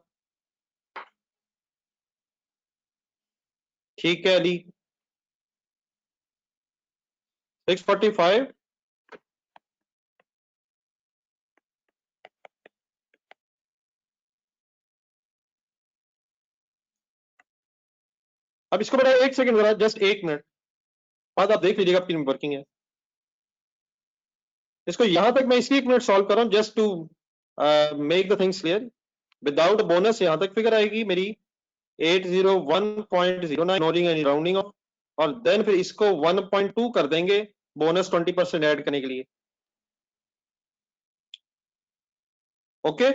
ठीक है अली। 645। अब इसको बेटा एक सेकंड जरा, जस्ट 1 मिनट बाद आप देख लीजिएगा आपकी वर्किंग है। इसको यहां तक मैं इसलिए 1 मिनट सॉल्व कर रहा हूं just to make the things clear. Without bonus यहां तक फिगर आएगी मेरी 801.09, इग्नोरिंग एनी राउंडिंग ऑफ, और देन फिर इसको 1.2 कर देंगे बोनस 20% ऐड करने के लिए। ओके,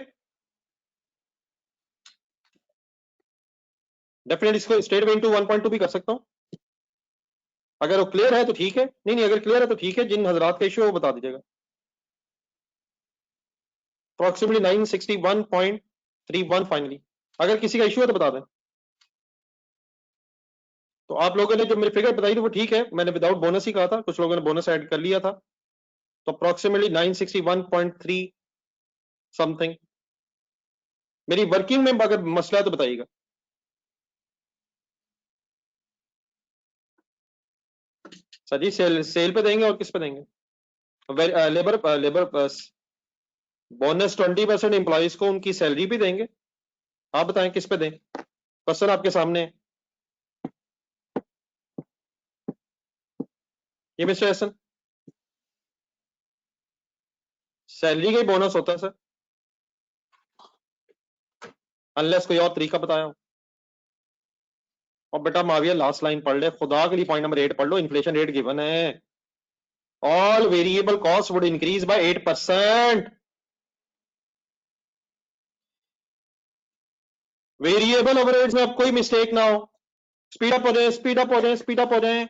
डेफिनेटली इसको स्ट्रेट वे इनटू 1.2 भी कर सकता हूं। अगर वो क्लियर है तो ठीक है, नहीं अगर क्लियर है तो ठीक है, जिन हजरात का इशू है वो बता दीजिएगा। Approximately 961.31 finally. अगर किसी का इशू है तो बता दें। तो आप लोगों ने जो मेरी फिगर बताई थी वो ठीक है, मैंने विदाउट बोनस ही कहा था, कुछ लोगों ने बोनस ऐड कर लिया था। तो अप्रोक्सीमेटली 961.3 समथिंग। मेरी वर्किंग में अगर मसला है तो बताइएगा। सर जी सेल पे देंगे और किस पे देंगे? लेबर लेबर बोनस 20% एम्प्लॉइज को उनकी सैलरी भी देंगे। आप बताएं किस पे दें? क्वेश्चन आपके सामने है। ये मिस्टर हसन, सैलरी का ही बोनस होता है सर, अनलेस कोई और तरीका बताया हो। और बेटा माविया लास्ट लाइन पढ़ ले, खुदा के लिए पॉइंट नंबर 8 पढ़ लो, इन्फ्लेशन रेट गिवन है, all variable cost would increase by 8%। Variable overheads में अब कोई मिस्टेक ना हो। स्पीड अप हो जाए, स्पीड अप हो जाए, स्पीड अप हो जाए।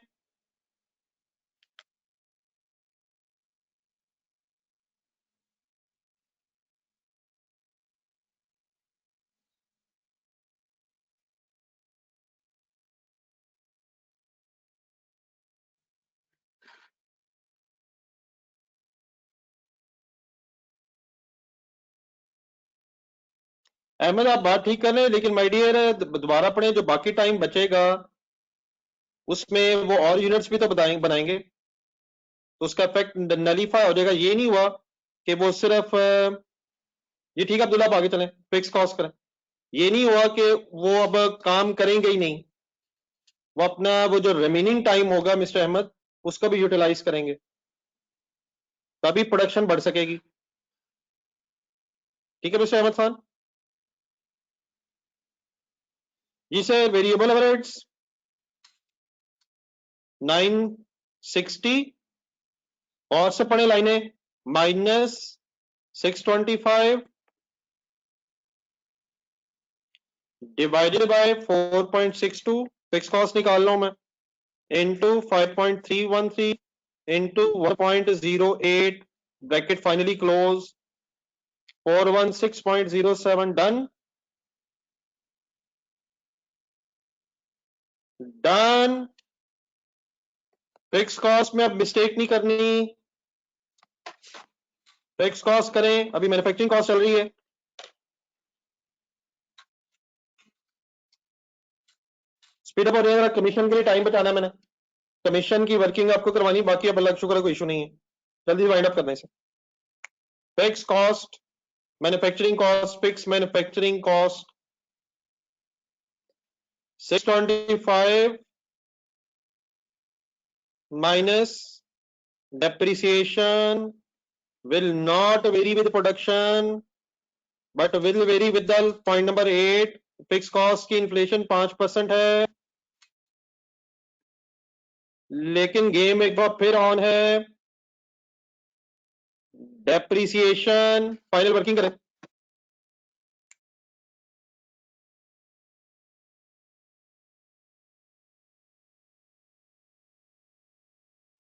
अहमद आप बात ठीक कर रहे हैं, लेकिन माय डियर दोबारा पढ़े, जो बाकी टाइम बचेगा उसमें वो और यूनिट्स भी तो बनाएंगे, तो उसका इफेक्ट नलीफाई हो जाएगा। ये नहीं हुआ कि वो सिर्फ ये ठीक है अब्दुल्ला, आप आगे चलें, फिक्स कॉस्ट करें। ये नहीं हुआ कि वो अब काम करेंगे ही नहीं, वो अपना वो जो रिमेनिंग टाइम होगा मिस्टर अहमद उसको भी यूटिलाइज करेंगे, तभी प्रोडक्शन बढ़ सकेगी। ठीक है मिस्टर अहमद खान जी। से वेरिएबल ओवरहेड्स 960 और से पढ़े लाइनें -625 डिवाइडेड बाय 4.62, फिक्स कॉस्ट निकाल लो मैं, into 5.313 into 1.08 bracket finally close 416.07 done. Done. Fix cost में अब मिस्टेक नहीं करनी, फिक्स कॉस्ट करें। अभी मैन्युफैक्चरिंग कॉस्ट चल रही है, स्पीड अप हो जाएगा। कमीशन के लिए टाइम बचाना है मैंने, कमीशन की वर्किंग आपको करवानी, बाकी अब अल्लाह का शुक्र है कोई इशू नहीं है। जल्दी वाइंड अप करना है इसे। Fix cost manufacturing cost, fix manufacturing cost 625 minus depreciation will not vary with production but will vary with the point number 8, fix cost की इन्फ्लेशन 5% है, लेकिन गेम एक बार फिर ऑन है। डेप्रिसिएशन फाइनल वर्किंग करें।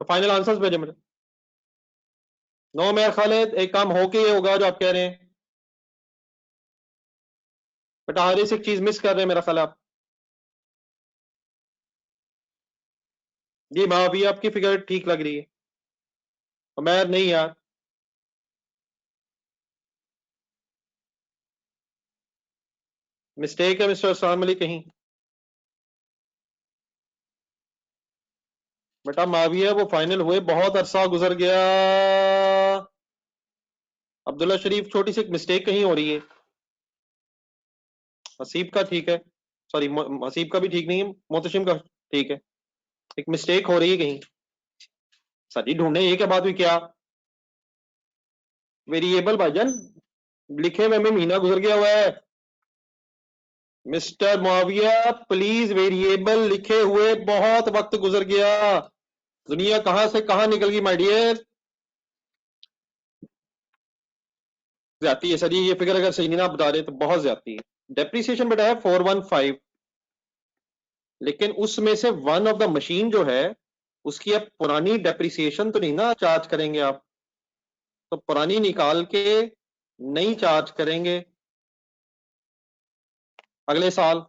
तो फाइनल आंसर्स भेजे मुझे। नो मेरा ख्याल है एक काम हो के होगा जो आप कह रहे हैं, बट हर एक चीज मिस कर रहे हैं मेरा ख्याल आप। जी माँ अभी आपकी फिगर ठीक लग रही है, मैं नहीं यार, मिस्टेक है मिस्टर सलाम अली कहीं। बेटा माविया वो फाइनल हुए बहुत अरसा गुजर गया। अब्दुल्ला शरीफ छोटी सी एक मिस्टेक कहीं हो रही है। हसीब का ठीक है, सॉरी हसीब का भी ठीक नहीं है, मोहतशिम का ठीक है, एक मिस्टेक हो रही है कहीं। सर जी ढूंढे, ये क्या बात हुई क्या? वेरिएबल भाईजान लिखे हुए में महीना गुजर गया हुआ है। मिस्टर मुआविया प्लीज, वेरिएबल लिखे हुए बहुत वक्त गुजर गया, दुनिया कहां से कहां निकल गई माय डियर। ज्यादा है सर ये फिगर अगर सही नहीं ना आप बता रहे तो बहुत ज्यादा है। डेप्रिसिएशन बेटा है 415, लेकिन उसमें से वन ऑफ द मशीन जो है उसकी अब पुरानी डेप्रिसिएशन तो नहीं ना चार्ज करेंगे आप, तो पुरानी निकाल के नई चार्ज करेंगे अगले साल।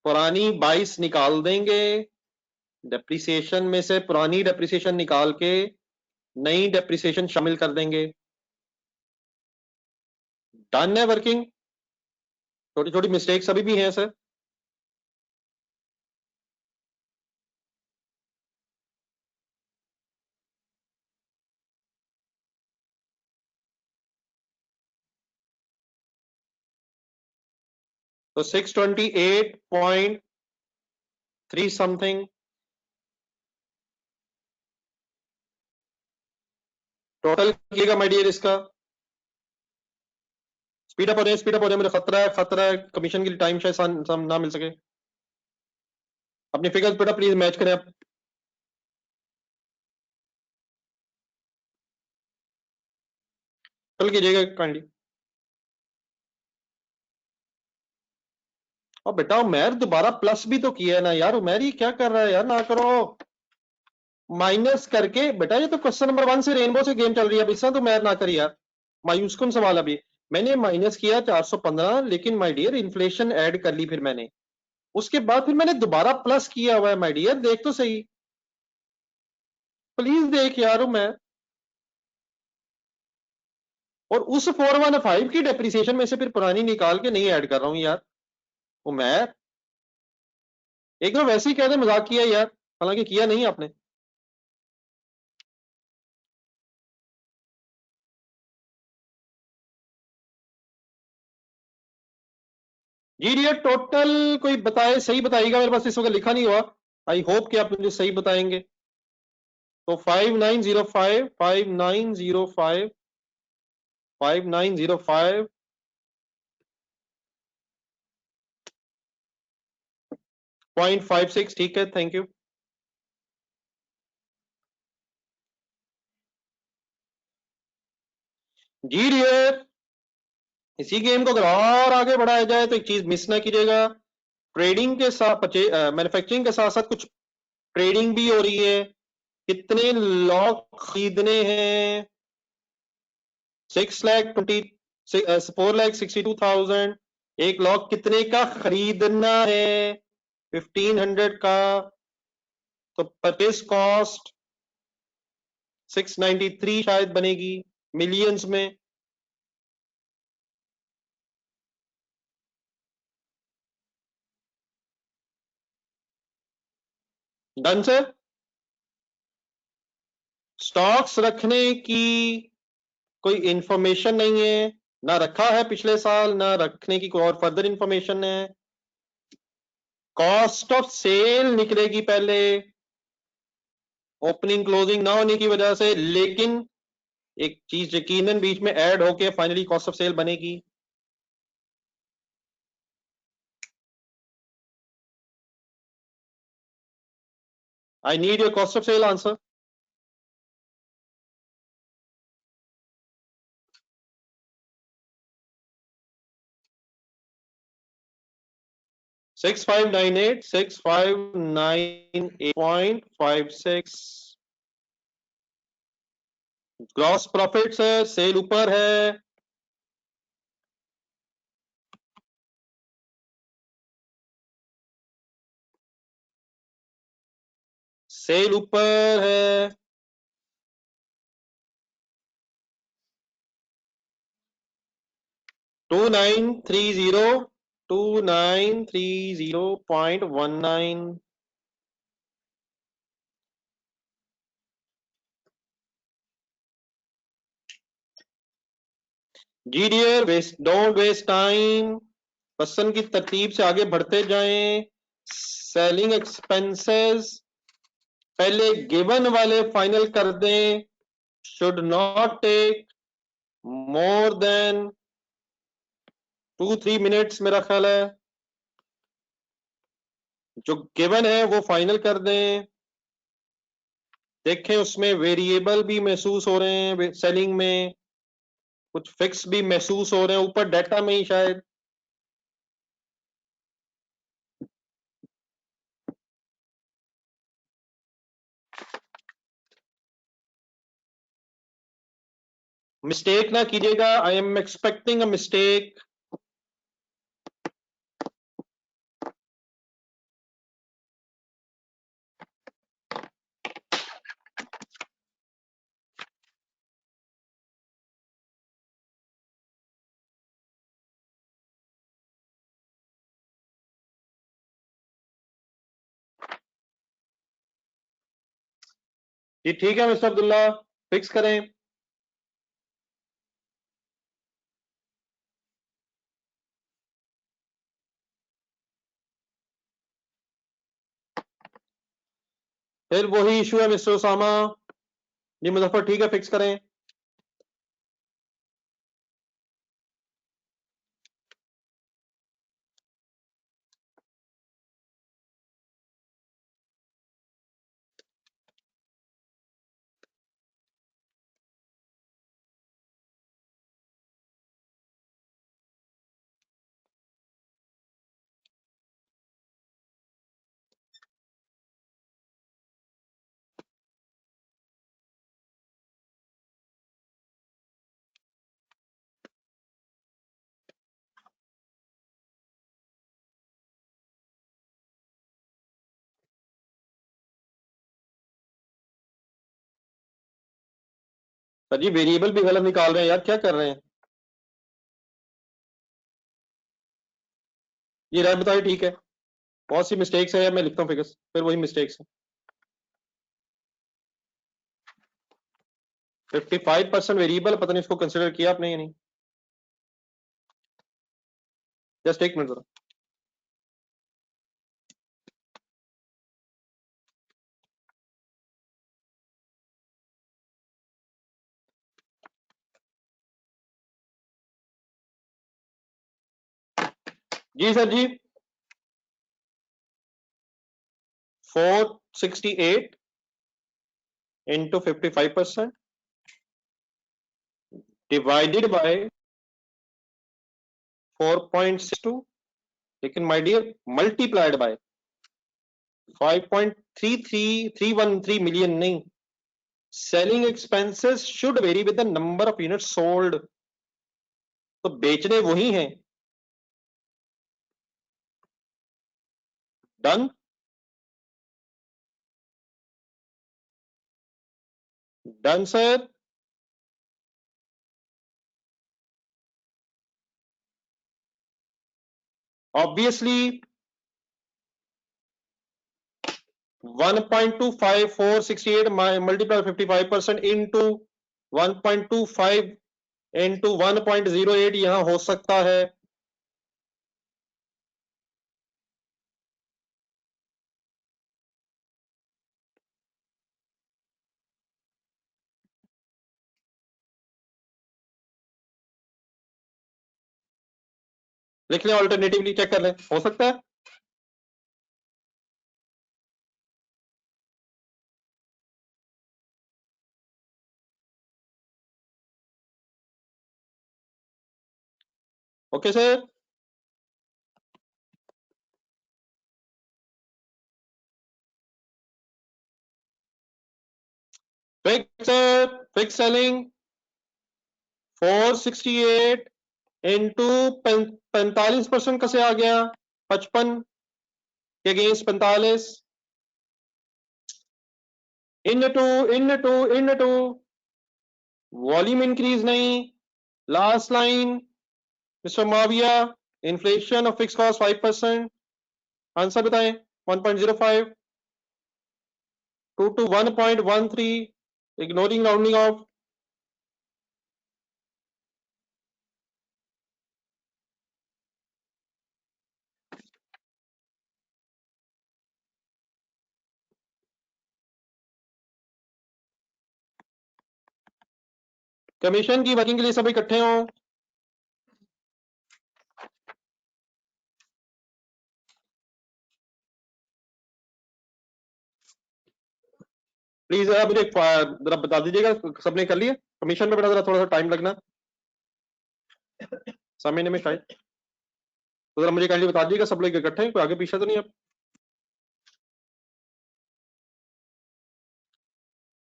पुरानी 22 निकाल देंगे, डेप्रिसिएशन में से पुरानी डेप्रिसिएशन निकाल के नई डेप्रिसिएशन शामिल कर देंगे। डन है वर्किंग। छोटी छोटी मिस्टेक्स अभी भी हैं सर। तो 628.3 समथिंग टोटल किएगा माय डियर इसका। स्पीड अप हो जाए, स्पीड अप हो जाए, मुझे खतरा है कमीशन के लिए टाइम शायद ना मिल सके। अपनी फिगर्स बेटा प्लीज मैच करें आप। कल कीजिएगा काइंडली। और बेटा उमेर दोबारा प्लस भी तो किया है ना यार, उमेर ये क्या कर रहा है यार, ना करो। माइनस करके बेटा, ये तो क्वेश्चन नंबर 1 से रेनबो से गेम चल रही है, अब इससे तो उमेर ना करी यार, मायूस कौन सवाल। अभी मैंने माइनस किया 415, लेकिन माय डियर इन्फ्लेशन ऐड कर ली फिर मैंने, उसके बाद फिर मैंने दोबारा प्लस किया हुआ है माय डियर, देख तो सही, प्लीज देख यार उमेर। और उस 415 की डेप्रिसिएशन में से फिर पुरानी निकाल के नहीं ऐड कर रहा हूं यार उमेर। एक बार वैसे ही कह दे मजाक किया यार, हालांकि किया नहीं आपने। जी डियर टोटल कोई बताए, सही बताइएगा, मेरे पास इस वक्त लिखा नहीं हुआ, आई होप कि आप मुझे सही बताएंगे। तो 5905 5905 5905 0.56, ठीक है, थैंक यू। जी डियर, इसी गेम को अगर और आगे बढ़ाया जाए तो एक चीज मिस ना कीजिएगा, ट्रेडिंग के साथ मैन्युफैक्चरिंग के साथ साथ कुछ ट्रेडिंग भी हो रही है। कितने लॉट खरीदने हैं? 4,62,000। एक लॉट कितने का खरीदना है? 1,500 का। तो परचेस कॉस्ट 693 शायद बनेगी मिलियंस में। Done sir. स्टॉक्स रखने की कोई इंफॉर्मेशन नहीं है, ना रखा है पिछले साल, ना रखने की कोई और फर्दर इंफॉर्मेशन है। कॉस्ट ऑफ सेल निकलेगी पहले, ओपनिंग क्लोजिंग ना होने की वजह से, लेकिन एक चीज यकीनन बीच में ऐड होके फाइनली कॉस्ट ऑफ सेल बनेगी। I need your cost of sale answer. 6598 6598.56। Gross profit sir, sale ऊपर है। सेल ऊपर है। 2930 2930.19। जी dear, don't waste time, question की तरतीब से आगे बढ़ते जाएं। सेलिंग एक्सपेंसेस पहले गिवन वाले फाइनल कर दें, should not take more than 2-3 minutes मेरा ख्याल है। जो गिवन है वो फाइनल कर दें। देखें उसमें वेरिएबल भी महसूस हो रहे हैं सेलिंग में, कुछ फिक्स भी महसूस हो रहे हैं ऊपर डाटा में ही शायद। मिस्टेक ना कीजिएगा, I am expecting a mistake. जी ठीक है मिस्टर अब्दुल्ला, फिक्स करें। फिर वही इशू है मिस्टर उसामा। जी मुजफ्फर ठीक है, फिक्स करें। सर जी वेरिएबल भी गलत निकाल रहे हैं यार, क्या कर रहे हैं? ये राय बताइए, ठीक है। बहुत सी मिस्टेक्स है, मैं लिखता हूँ फिगर्स, फिर वही मिस्टेक्स है। 55% वेरिएबल, पता नहीं इसको कंसिडर किया आपने या नहीं। जस्ट एक मिनट जरा। जी सर जी। 468 into 55% divided by 4.62, लेकिन my dear multiplied by 5.33313 million नहीं। Selling expenses should vary with the number of unit sold. तो बेचने वही हैं। Done. Done sir. Obviously 1.25468 multiplied 55% into 1.25 into 1.08 यहां हो सकता है। लिख लें, ऑल्टरनेटिवली चेक कर लें, हो सकता है। Okay sir. Fix sir, fix selling 468 into 45% कैसे आ गया? 55 के against 45 into volume increase नहीं। Last line mister Muawiya, inflation of fix cost 5%। Answer बताएं। 1.05 to 1.13, ignoring rounding off. Commission की वर्किंग के लिए सब इकट्ठे हों। प्लीज मुझे जरा बता दीजिएगा, सबने कर लिया? कमीशन में बड़ा जरा थोड़ा सा टाइम लगना समझने में शायद, तो जरा मुझे काइंडली बता दीजिएगा सब लोग इकट्ठे हैं, कोई आगे पीछे तो नहीं। अब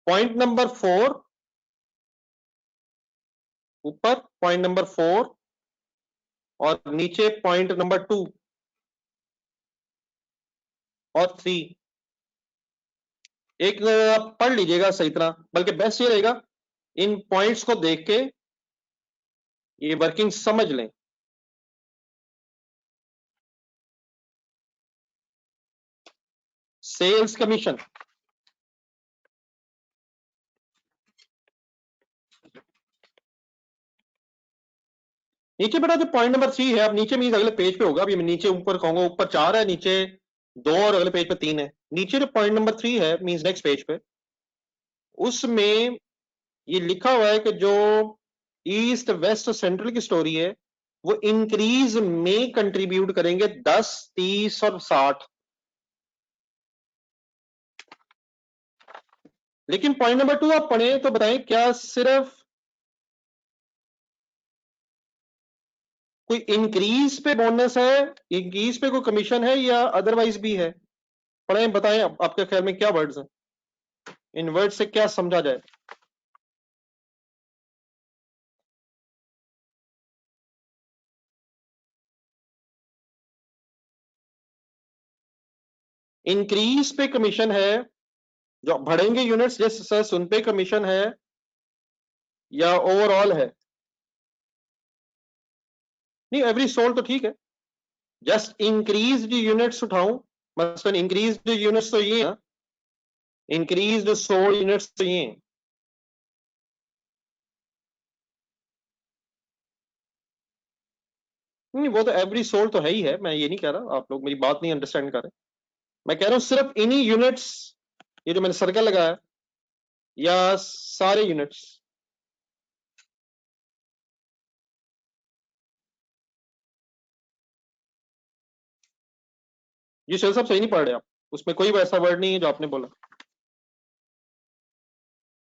पॉइंट नंबर 4, ऊपर पॉइंट नंबर 4 और नीचे पॉइंट नंबर 2 और 3। एक आप पढ़ लीजिएगा सही तरह, बल्कि बेस्ट ये रहेगा इन पॉइंट्स को देख के ये वर्किंग समझ लें। सेल्स कमीशन, नीचे बेटा जो पॉइंट नंबर 3 है, अब नीचे मीन अगले पेज पे होगा, अभी मैं नीचे ऊपर कहूंगा, ऊपर 4 है, नीचे 2 और अगले पेज पे 3 है। नीचे जो पॉइंट नंबर 3 है मीन नेक्स्ट पेज पे, उसमें ये लिखा हुआ है कि जो ईस्ट वेस्ट सेंट्रल की स्टोरी है वो इंक्रीज में कंट्रीब्यूट करेंगे 10, 30 और 60। लेकिन पॉइंट नंबर 2 आप पढ़ें तो बताएं, क्या सिर्फ कोई इंक्रीज पे बोनस है, इंक्रीज पे कोई कमीशन है, या अदरवाइज भी है? पढ़ें, बताएं आपके ख्याल में क्या वर्ड्स हैं, इन वर्ड से क्या समझा जाए? इंक्रीज पे कमीशन है, जो बढ़ेंगे यूनिट्स जैसे सर उन पे कमीशन है, या ओवरऑल है? नहीं, एवरी सोल्ड तो ठीक है, जस्ट इंक्रीज यूनिट्स उठाऊं, मसलन इंक्रीज यूनिट्स तो ये है, इंक्रीज सोल्ड यूनिट्स तो ये है। नहीं, वो तो एवरी सोल्ड तो है ही है, मैं ये नहीं कह रहा, आप लोग मेरी बात नहीं अंडरस्टैंड कर रहे। मैं कह रहा हूं सिर्फ इन्हीं यूनिट्स, ये जो मैंने सर्कल लगाया, या सारे यूनिट्स? ये सब सही नहीं पढ़ रहे आप, उसमें कोई वैसा वर्ड नहीं है जो आपने बोला।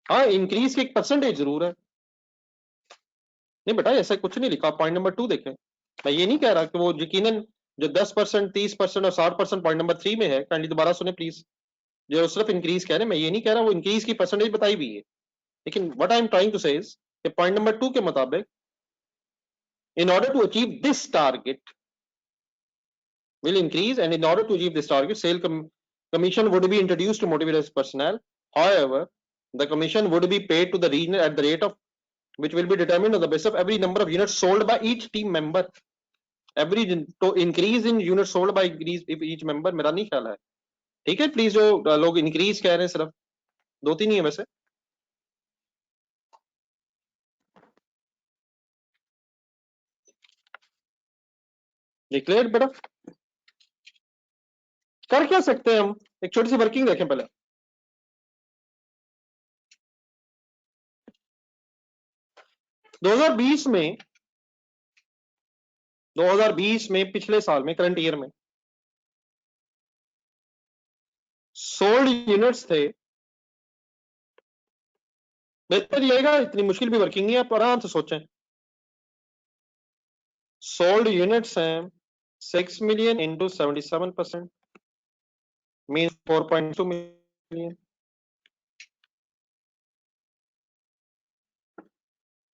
हाँ, इंक्रीज की एक परसेंटेज जरूर है। नहीं बेटा, ऐसा कुछ नहीं लिखा, पॉइंट नंबर 2 देखें। मैं ये नहीं कह रहा कि वो यकीनन जो 10%, 30% और 60% पॉइंट नंबर 3 में है, काइंडली दोबारा सुने प्लीज। जो सिर्फ इंक्रीज कह रहे हैं, मैं ये नहीं कह रहा वो इंक्रीज की परसेंटेज बताई भी है, लेकिन what I am trying to say is कि पॉइंट नंबर 2 के मुताबिक, in order to achieve this target will increase, and in order to achieve this target sale commission would be introduced to motivate its personnel. However, the commission would be paid to the region at the rate of which will be determined on the basis of every number of units sold by each team member. Every तो increase in units sold by increase each member मेरा नहीं ख्याल है, ठीक है please. जो लोग increase कह रहे हैं सिर्फ 2-3 ही है वैसे। डिक्लेयर बेटा कर क्या सकते हैं हम, एक छोटी सी वर्किंग देखें पहले। 2020 में 2020 में पिछले साल में करंट ईयर में सोल्ड यूनिट्स थे, बेहतर लगेगा, इतनी मुश्किल भी वर्किंग नहीं है, आप आराम से सोचें। सोल्ड यूनिट्स हैं 6 मिलियन इंटू 77% मीन 4.2 मिलियन।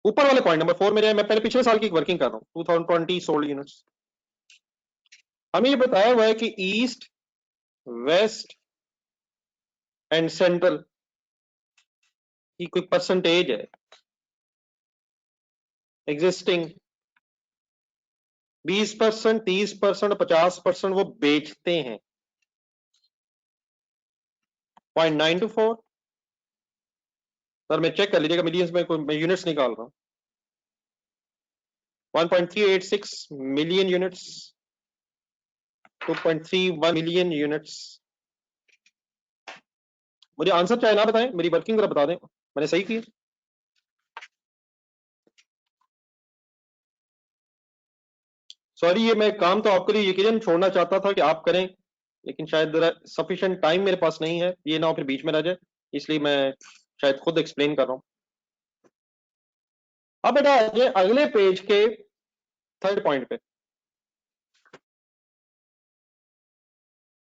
ऊपर वाले पॉइंट नंबर 4 मेरे, मैं पहले पिछले साल की वर्किंग कर रहा हूं, 2020 सोल्ड यूनिट्स। हमें ये बताया हुआ है कि ईस्ट, वेस्ट एंड सेंट्रल की कोई परसेंटेज है एग्जिस्टिंग, 20%, 30% 50% वो बेचते हैं। 0.924 सर, मैं चेक कर लीजिएगा, मिलियंस में कोई मैं यूनिट्स निकाल रहा हूं। 1.386 मिलियन यूनिट्स, 2.31 मिलियन यूनिट्स। मुझे आंसर चाहे ना बताएं, मेरी वर्किंग जरा बता दें, मैंने सही किया? सॉरी, ये मैं काम तो आपके लिए यकीनन छोड़ना चाहता था कि आप करें, लेकिन शायद सफिशिएंट टाइम मेरे पास नहीं है, ये ना हो फिर बीच में रह जाए, इसलिए मैं शायद खुद एक्सप्लेन कर रहा हूं। अब बेटा अगले पेज के थर्ड पॉइंट पे,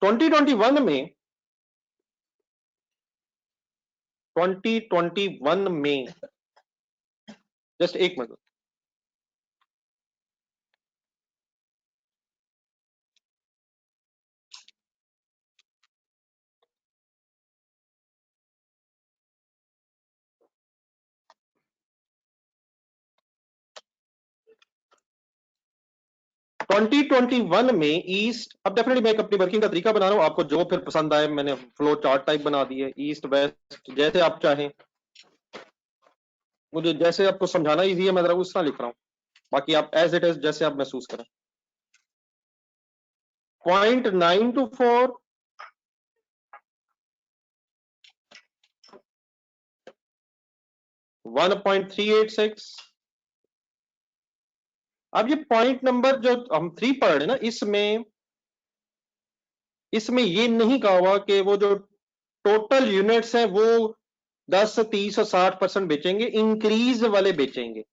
2021 में 2021 में जस्ट एक मिनट। ट्वेंटी 2021 में ईस्ट, अब डेफिनेटली मैं एक अपनी वर्किंग का तरीका बना रहा हूँ, आपको जो फिर पसंद आए, मैंने फ्लो चार्ट टाइप बना दिए, ईस्ट वेस्ट जैसे आप चाहें, मुझे जैसे आपको समझाना इजी है मैं जरा उस तरह लिख रहा हूँ, बाकी आप एज इट इज जैसे आप महसूस करें। 0.924, 1.386। अब ये पॉइंट नंबर जो हम 3 पढ़ रहे हैं ना, इसमें ये नहीं कहा हुआ कि वो जो टोटल यूनिट्स हैं वो 10, 30 और 60% बेचेंगे, इंक्रीज वाले बेचेंगे।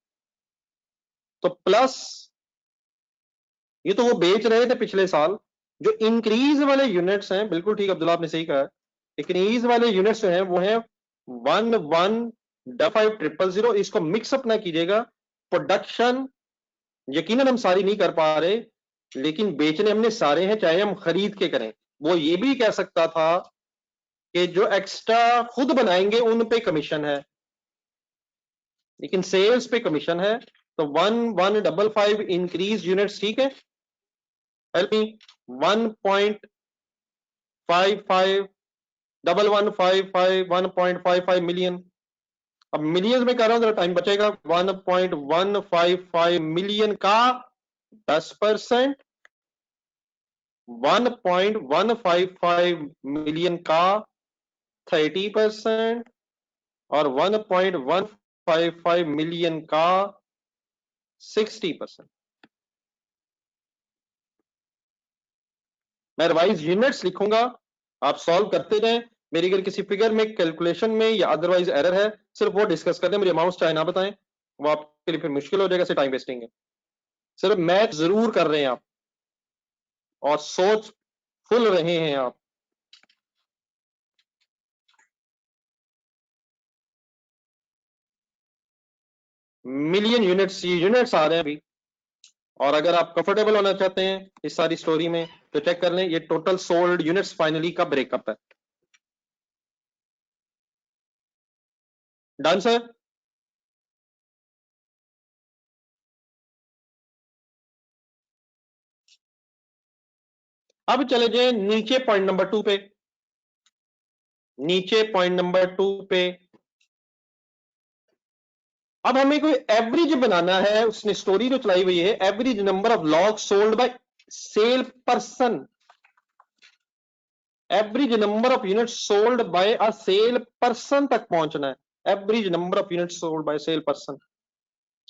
तो प्लस ये तो वो बेच रहे थे पिछले साल, जो इंक्रीज वाले यूनिट्स हैं, बिल्कुल ठीक अब्दुल्ला आपने सही कहा है, इंक्रीज वाले यूनिट्स जो हैं वो हैं 115500। इसको मिक्सअप ना कीजिएगा, प्रोडक्शन यकीनन हम सारी नहीं कर पा रहे, लेकिन बेचने हमने सारे हैं, चाहे हम खरीद के करें। वो ये भी कह सकता था कि जो एक्स्ट्रा खुद बनाएंगे उन पे कमीशन है, लेकिन सेल्स पे कमीशन है। तो 1155 इंक्रीज यूनिट्स, ठीक है, हेल्प मी, 1.55 1155 1.55 मिलियन। अब मिलियंस में कर रहा हूं, जरा टाइम बचेगा। 1.155 मिलियन का 10%, 1.155 मिलियन का 30%, और 1.155 मिलियन का 60%। मैं रिवाइज यूनिट्स लिखूंगा, आप सॉल्व करते जाएं। मेरी अगर किसी फिगर में, कैलकुलेशन में या अदरवाइज एरर है, सिर्फ वो डिस्कस कर दें, मेरे अमाउंट्स चाहे ना बताएं, वो आपके लिए फिर मुश्किल हो जाएगा, से टाइम वेस्टिंग है। सिर्फ मैथ जरूर कर रहे हैं आप और सोच फुल रहे हैं आप। मिलियन यूनिट्स आ रहे हैं अभी, और अगर आप कंफर्टेबल होना चाहते हैं इस सारी स्टोरी में तो चेक कर लें, ये टोटल सोल्ड यूनिट्स फाइनली का ब्रेकअप है। Done sir. अब चले जाए नीचे पॉइंट नंबर 2 पे, नीचे पॉइंट नंबर 2 पे अब हमें कोई एवरेज बनाना है। उसने स्टोरी जो चलाई हुई है, average number of log sold by cell person, average number of unit sold by a cell person तक पहुंचना है। Average number of unit sold by cell person,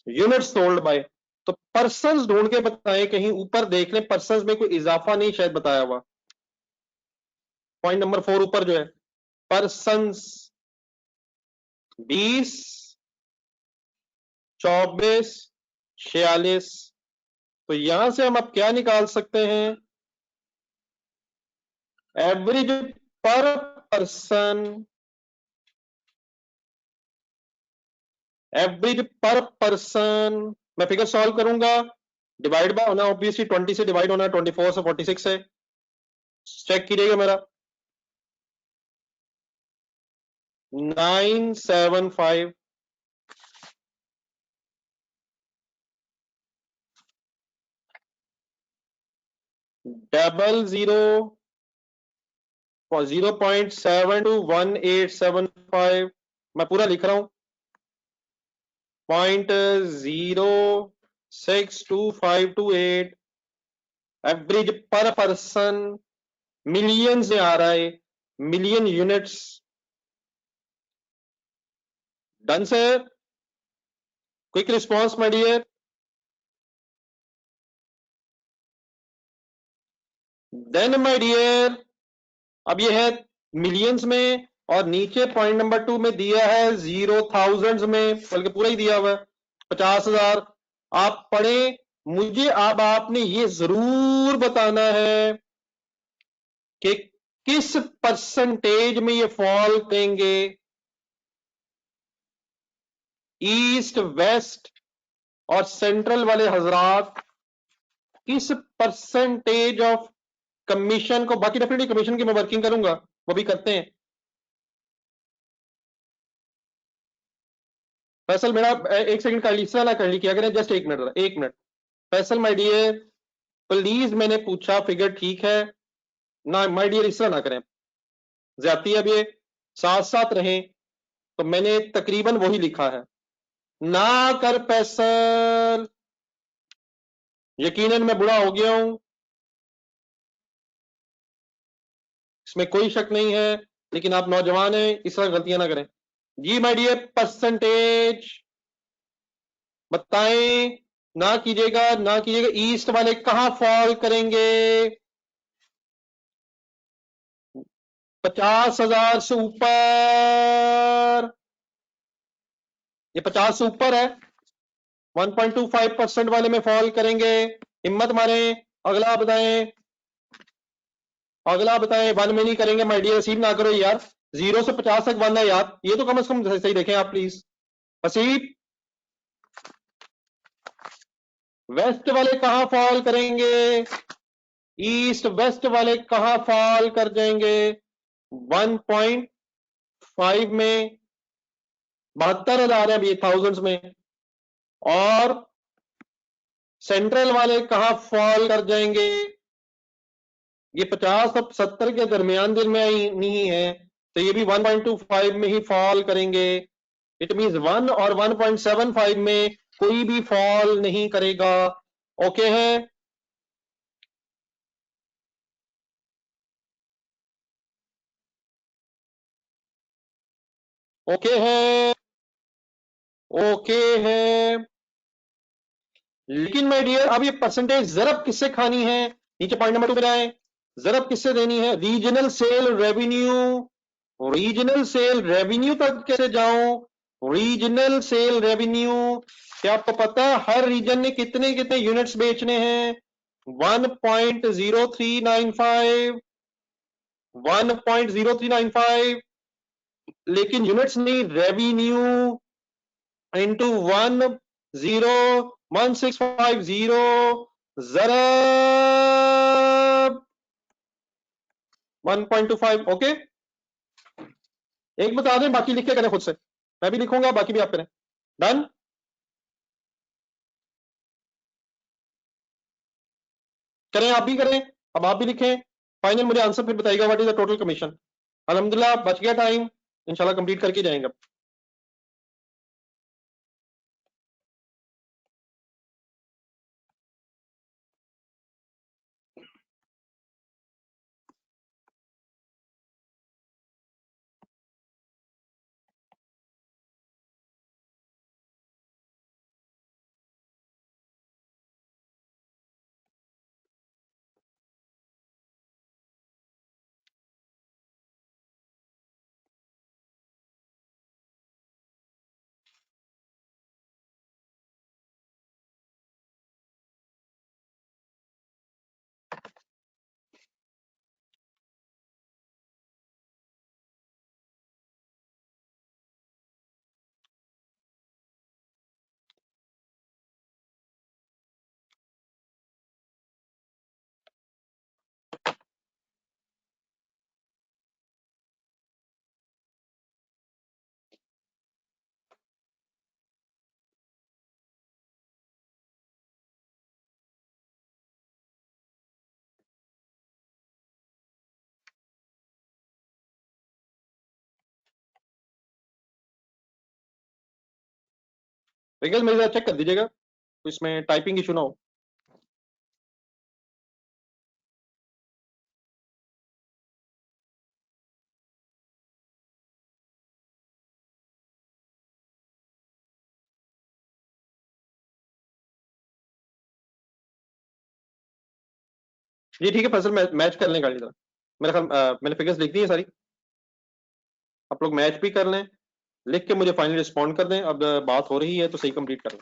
unit sold by, तो पर्सन ढूंढ के बताएं, कहीं ऊपर देख लें पर्सन में कोई इजाफा नहीं शायद बताया हुआ। पॉइंट नंबर 4 ऊपर जो है, पर्सन 20, 24, 46। तो यहां से हम अब क्या निकाल सकते हैं, एवरेज पर पर्सन, एवरेज पर पर्सन। मैं फिगर सॉल्व करूंगा, डिवाइड बाय होना ऑब्वियसली 20 से डिवाइड होना, 24 से 46 है, चेक कीजिएगा मेरा 975 00 0.721875। मैं पूरा लिख रहा हूं, 0.062528 एवरेज पर पर्सन, मिलियन से आ रहा है, million units. Done sir, quick response my dear. Then my dear, अब ये है मिलियंस में, और नीचे पॉइंट नंबर 2 में दिया है 0,000 में, बल्कि पूरा ही दिया हुआ है 50,000। आप पढ़े, मुझे अब आपने ये जरूर बताना है कि किस परसेंटेज में ये फॉल करेंगे। ईस्ट वेस्ट और सेंट्रल वाले हजरात किस परसेंटेज ऑफ कमीशन को, बाकी डेफिनेटली कमीशन की मैं वर्किंग करूंगा, वो भी करते हैं। फैसल मेरा एक सेकंड कर ली, इस तरह कर ली, क्या करें, just 1 minute, 1 minute. Faisal my dear, please, मैंने पूछा फिगर ठीक है ना, माय डियर इस तरह ना करें, ज्यादती अब ये साथ साथ रहें। तो मैंने तकरीबन वही लिखा है, ना कर फैसल, यकीनन मैं बुरा हो गया हूं, इसमें कोई शक नहीं है, लेकिन आप नौजवान हैं, इस तरह गलतियां ना करें। जी माय डियर, परसेंटेज बताएं, ना कीजिएगा, ना कीजिएगा। ईस्ट वाले कहां फॉल करेंगे? 50,000 से ऊपर, ये 50 से ऊपर है, 1.25% वाले में फॉल करेंगे। हिम्मत मारें, अगला बताएं, अगला बताएं। 1 में नहीं करेंगे माय डियर, हसीब ना करो यार, 0 से 50 तक 1 है यार, ये तो कम से कम सही देखें आप प्लीज। हसीब, वेस्ट वाले कहां फॉल करेंगे? ईस्ट वेस्ट वाले कहां फॉल कर जाएंगे? 1.5 में, 72,000 है अभी थाउजेंड्स में। और सेंट्रल वाले कहां फॉल कर जाएंगे? ये 50 और 70 के दरमियान दिन में नहीं है, तो ये भी 1.25 में ही फॉल करेंगे। इट मींस 1 और 1.75 में कोई भी फॉल नहीं करेगा। ओके है? ओके है? ओके है? लेकिन माय डियर, अब ये परसेंटेज जरब किससे खानी है? नीचे पॉइंट नंबर 2 पे जाए, जरब किससे देनी है? Regional sale revenue. Regional sale revenue तक कैसे जाऊं? रीजनल सेल रेवेन्यू, क्या आपको पता है हर रीजन ने कितने कितने यूनिट्स बेचने हैं? 1.0395, 1.0395, लेकिन यूनिट्स नहीं, रेवेन्यू इंटू 101,650, जरब 1.25। ओके, एक बता दें, बाकी लिख के करें खुद से, मैं भी लिखूंगा, बाकी भी आप करें। डन? करें, आप भी करें, अब आप भी लिखें, फाइनल मुझे आंसर फिर बताइएगा what is the total commission. अल्हम्दुलिल्लाह बच गया टाइम, इंशाल्लाह कंप्लीट करके जाएंगे। ठीक है, मेरे साथ चेक कर दीजिएगा, तो इसमें टाइपिंग इशू ना हो। जी ठीक है फैसल, मैच कर लें गाड़ी जरा, मेरे ख्याल मैंने फिगर्स लिख दी है सारी, आप लोग मैच भी कर लें, लिख के मुझे फाइनल रिस्पॉन्ड कर दें। अब बात हो रही है तो सही कंप्लीट कर लें।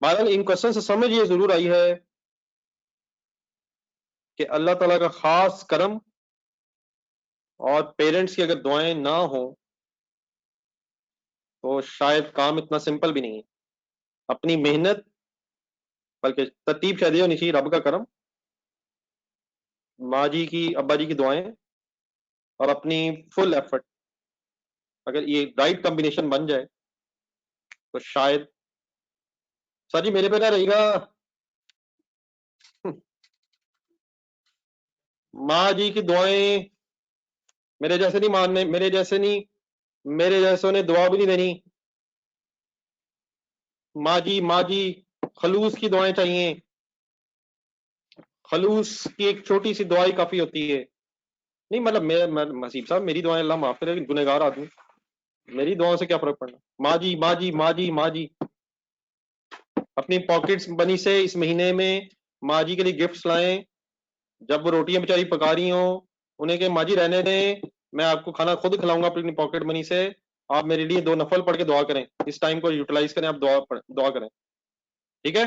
बहरहाल इन क्वेश्चन से समझ ये जरूर आई है कि अल्लाह ताला का खास करम और पेरेंट्स की अगर दुआएं ना हो तो शायद काम इतना सिंपल भी नहीं है। अपनी मेहनत, बल्कि तरतीब शायद ये होनी चाहिए, रब का करम, माँ जी की, अब्बा जी की दुआएं और अपनी फुल एफर्ट, अगर ये राइट कॉम्बिनेशन बन जाए तो शायद। सर जी मेरे पे ना रहेगा। माँ जी की दुआएं मेरे जैसे नहीं मानने, मेरे जैसे नहीं, मेरे जैसों ने दुआ भी नहीं देनी। माँ जी खलूस की दुआएं चाहिए। खलूस की एक छोटी सी दुआ ही काफी होती है। नहीं मतलब मैं मसीब साहब, मेरी दुआएं अल्लाह माफ करे, गुनहगार आदमी, मेरी दुआओं से क्या फर्क पड़ना। माँ जी माँ जी माँ जी माँ जी, अपनी पॉकेट्स बनी से इस महीने में माँ जी के लिए गिफ्ट्स लाएं। जब वो रोटियां बेचारी पका रही हो, उन्हें के माँ जी रहने दें, मैं आपको खाना खुद खिलाऊंगा अपनी पॉकेट मनी से, आप मेरे लिए 2 नफल पढ़ के दुआ करें, इस टाइम को यूटिलाइज करें, आप दुआ करें। ठीक है।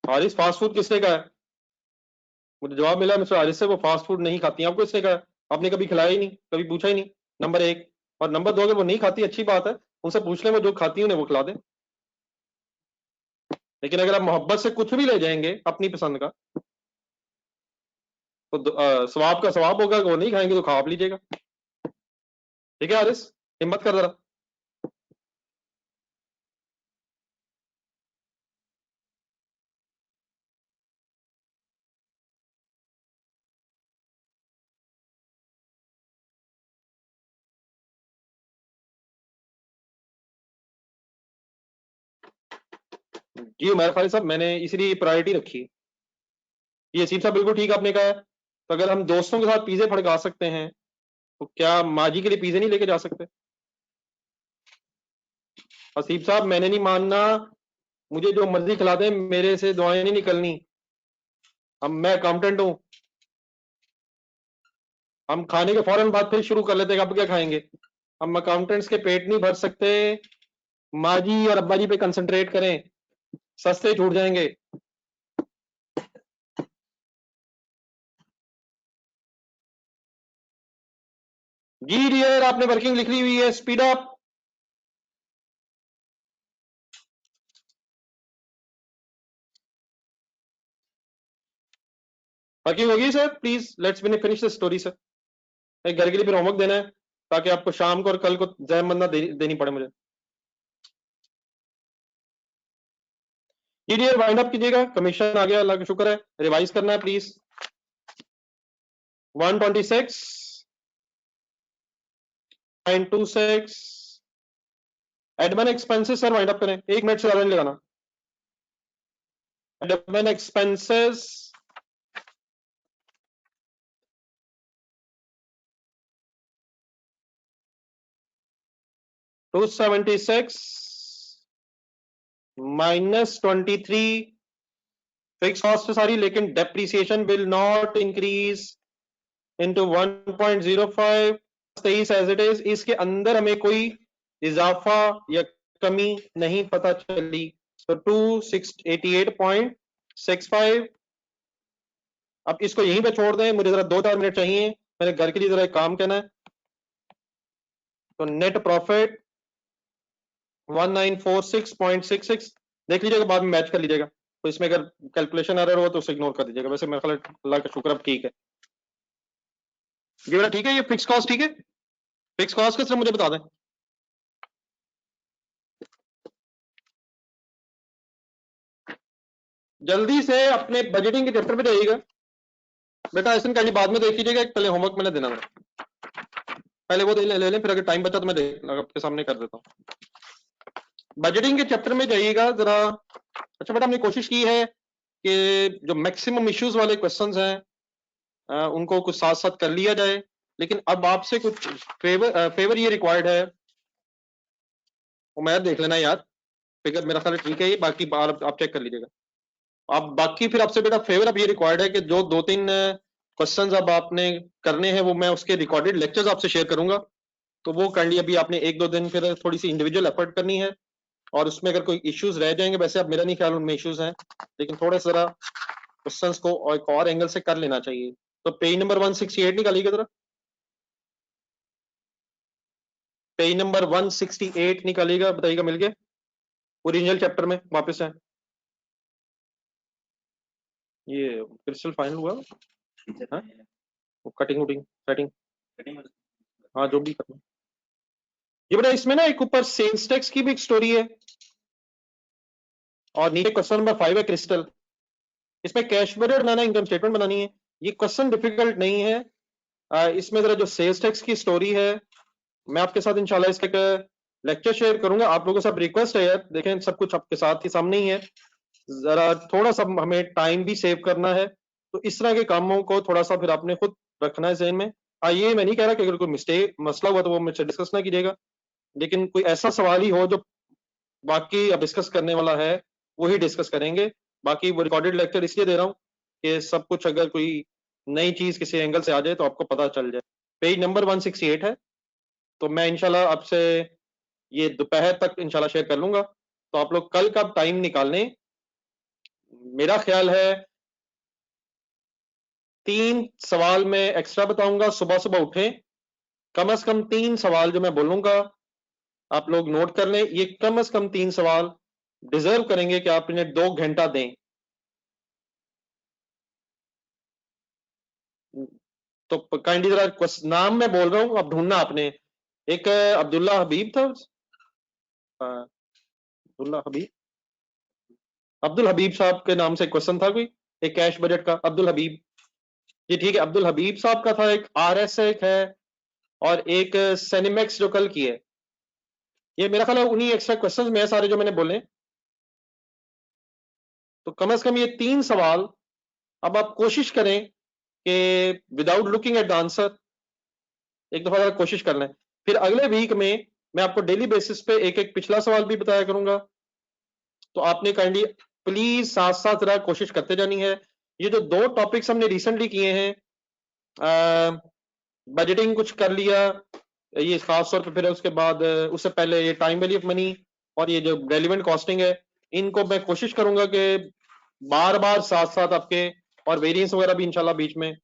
हारिस फास्ट फूड किसने कहा है? मुझे जवाब मिला मिस्टर हारिस से, वो फास्ट फूड नहीं खाती। आपको इसने कहा? आपने कभी खिलाया ही नहीं, कभी पूछा ही नहीं। नंबर एक। और नंबर दो, अगर वो नहीं खाती अच्छी बात है, उनसे पूछ ले, वो जो खाती है उन्हें वो खिला दे। लेकिन अगर आप मोहब्बत से कुछ भी ले जाएंगे अपनी पसंद का, तो सवाब का सवाब होगा, वो नहीं खाएंगे तो खा आप लीजिएगा। ठीक है हारिस, हिम्मत कर जरा। जी उमर खालिद साहब, मैंने इसलिए प्रायोरिटी रखी है। ये असीम साहब बिल्कुल ठीक आपने कहा है। तो अगर हम दोस्तों के साथ पिज्जे फड़का सकते हैं, तो क्या माँ जी के लिए पिज्जे नहीं लेके जा सकते? हसीब साहब मैंने नहीं मानना, मुझे जो मर्जी खिला दें, मेरे से दुआएं नहीं निकलनी। हम, मैं अकाउंटेंट हूँ। हम खाने के फौरन बाद फिर शुरू कर लेते हैं, अब क्या खाएंगे। हम अकाउंटेंट्स के पेट नहीं भर सकते। माँ जी और अब्बा जी पे कंसंट्रेट करें, सस्ते छूट जाएंगे। जी डियर, आपने वर्किंग लिख ली हुई है, स्पीड अप। वर्किंग होगी sir, please let's finish the story sir. एक घर के लिए फिर होमवर्क देना है, ताकि आपको शाम को और कल को जहमत ना देनी पड़े मुझे। जी डियर वाइंड अप कीजिएगा, कमीशन आ गया, अल्लाह का शुक्र है। रिवाइज करना है please. 126.26 admin expenses sir, wind up करें, 1 मिनट से ज्यादा नहीं लगाना। एडमिन एक्सपेंसेस 276 -23 फिक्स कॉस्ट सारी, लेकिन depreciation will not increase into 1.05, 23 as it is. इसके अंदर हमें कोई इजाफा या कमी नहीं पता चली। तो 288.65। अब इसको यहीं पे छोड़ दें, मुझे जरा 2-4 मिनट चाहिए, मेरे घर के लिए जरा एक काम करना है। तो नेट प्रॉफिट 1946.66 देख लीजिएगा, बाद में मैच कर लीजिएगा। तो इसमें अगर कैलकुलेशन एरर हो तो उसे इग्नोर कर दीजिएगा। वैसे मेरे ख्याल अल्लाह का शुक्र अब ठीक है। ये वाला ठीक है, ये फिक्स कॉस्ट ठीक है। फिक्स कॉस्ट का सिर्फ मुझे बता दें। जल्दी से अपने बजटिंग के चैप्टर पे जाइएगा। बेटा ऐसा कहीं बाद में देख लीजिएगा, पहले होमवर्क मैंने देना है, पहले वो ले लें, फिर अगर टाइम बचा तो मैं आपके सामने कर देता हूँ। बजटिंग के चैप्टर में जाइएगा जरा। अच्छा बेटा, हमने कोशिश की है कि जो मैक्सिमम इश्यूज वाले क्वेश्चंस हैं उनको कुछ साथ साथ कर लिया जाए, लेकिन अब आपसे कुछ फेवर ये रिक्वायर्ड है। उमैर देख लेना यार, फिगर मेरा ख्याल ठीक है ये, बाकी बार आप चेक कर लीजिएगा। आप बाकी फिर आपसे बेटा फेवर अब ये रिक्वायर्ड है कि जो 2-3 क्वेश्चंस अब आपने करने हैं वो मैं उसके रिकॉर्डेड लेक्चर्स आपसे शेयर करूंगा, तो वो काइंडली अभी आपने 1-2 दिन फिर थोड़ी सी इंडिविजुअल एफर्ट करनी है, और उसमें अगर कोई इश्यूज रह जाएंगे, वैसे अब मेरा नहीं ख्याल उनमें इश्यूज हैं, लेकिन थोड़ा सा क्वेश्चंस को और एक और एंगल से कर लेना चाहिए। तो पेज नंबर 168 निकालिएगा जरा, पेज नंबर 168 निकालिएगा, बताइएगा मिल गया? ओरिजिनल चैप्टर में वापस है, ये क्रिस्टल फाइनल हुआ हाँ? वो कटिंग वुटिंग सेटिंग, हाँ जो भी करना। ये बता, इसमें ना एक ऊपर सेल्स टैक्स की भी एक स्टोरी है, और नीचे क्वेश्चन नंबर 5 है क्रिस्टल। इसमें कैश बजट बनाना, इनकम स्टेटमेंट बनानी है। ये क्वेश्चन डिफिकल्ट नहीं है। इसमें जरा जो सेल्स टैक्स की स्टोरी है, मैं आपके साथ इंशाल्लाह इसका एक लेक्चर शेयर करूंगा। आप लोगों से रिक्वेस्ट है यार, देखें सब कुछ आपके साथ ही सामने ही है, जरा थोड़ा सा हमें टाइम भी सेव करना है, तो इस तरह के कामों को थोड़ा सा फिर आपने खुद रखना है ज़हन में। ये मैं नहीं कह रहा कि अगर कोई मिस्टेक मसला हुआ तो वो मुझसे डिस्कस ना कीजिएगा, लेकिन कोई ऐसा सवाल ही हो जो बाकी अब डिस्कस करने वाला है वही डिस्कस करेंगे। बाकी वो रिकॉर्डेड लेक्चर इसलिए दे रहा हूँ कि सब कुछ अगर कोई नई चीज किसी एंगल से आ जाए तो आपको पता चल जाए। पेज नंबर 168 है, तो मैं इंशाल्लाह आपसे ये दोपहर तक इंशाल्लाह शेयर कर लूंगा। तो आप लोग कल का टाइम निकाल लें, मेरा ख्याल है 3 सवाल मैं एक्स्ट्रा बताऊंगा, सुबह सुबह उठें, कम से कम 3 सवाल जो मैं बोलूंगा आप लोग नोट कर लें। ये कम से कम 3 सवाल डिजर्व करेंगे कि आप इन्हें 2 घंटा दें। तो काइंडली जरा नाम मैं बोल रहा हूँ, अब ढूंढना आपने। एक अब्दुल्ला हबीब था, अब्दुल्ला हबीब, अब्दुल हबीब साहब के नाम से क्वेश्चन था कोई, एक कैश बजट का, अब्दुल हबीब जी, ठीक है, अब्दुल हबीब साहब का था। एक आरएस एक है, और एक सेनिमेक्स जो कल की है। ये मेरा ख्याल है उन्हीं एक्स्ट्रा क्वेश्चंस में है सारे जो मैंने बोले। तो कम से कम ये 3 सवाल अब आप कोशिश करें कि without looking at the answer एक दफा कोशिश कर लें। फिर अगले वीक में मैं आपको डेली बेसिस पे एक एक पिछला सवाल भी बताया करूंगा, तो आपने काइंडली प्लीज साथ साथ रहा कोशिश करते जानी है। ये जो 2 टॉपिक्स हमने रिसेंटली किए हैं, बजटिंग कुछ कर लिया, ये खास तौर पे, फिर उसके बाद उससे पहले ये टाइम वैल्यू ऑफ मनी और ये जो रेलिवेंट कॉस्टिंग है, इनको मैं कोशिश करूंगा कि बार बार साथ साथ आपके, और वेरिएंस वगैरह भी इंशाल्लाह बीच में,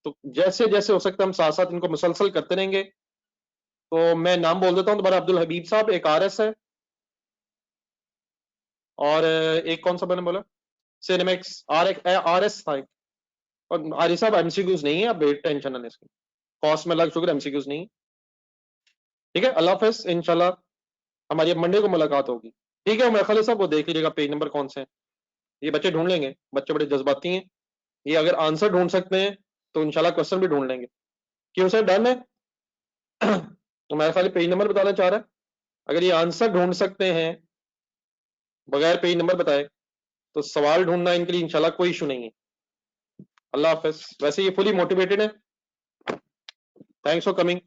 तो जैसे जैसे हो सकता है हम साथ साथ इनको मुसलसल करते रहेंगे। तो मैं नाम बोल देता हूँ दोबारा, अब्दुल हबीब साहब, एक आरएस है, और एक कौन सा मैंने बोला, सिनेमेक्स आरएस था एक। और आरिफ साहब एमसीक्यूज नहीं है, आप टेंशन ना लें इसकी, कॉस्ट में लग शुक्र, एमसीक्यूज नहीं। ठीक है, अल्लाह हाफिज, इंशाल्लाह हमारी अब मंडे को मुलाकात होगी। ठीक है, उमर खालिद साहब वो देख लीजिएगा पेज नंबर कौन से हैं, ये बच्चे ढूंढ लेंगे, बच्चे बड़े जज्बाती हैं, ये अगर आंसर ढूंढ सकते हैं तो इंशाल्लाह क्वेश्चन भी ढूंढ लेंगे। क्यों सर, डन है? उमर खालिद पेज नंबर बताना चाह रहा है, अगर ये आंसर ढूंढ सकते हैं बगैर पेज नंबर बताए तो सवाल ढूंढना इनके लिए इंशाल्लाह कोई इशू नहीं है। अल्लाह हाफिज, वैसे ये फुली मोटिवेटेड है, थैंक्स फॉर कमिंग।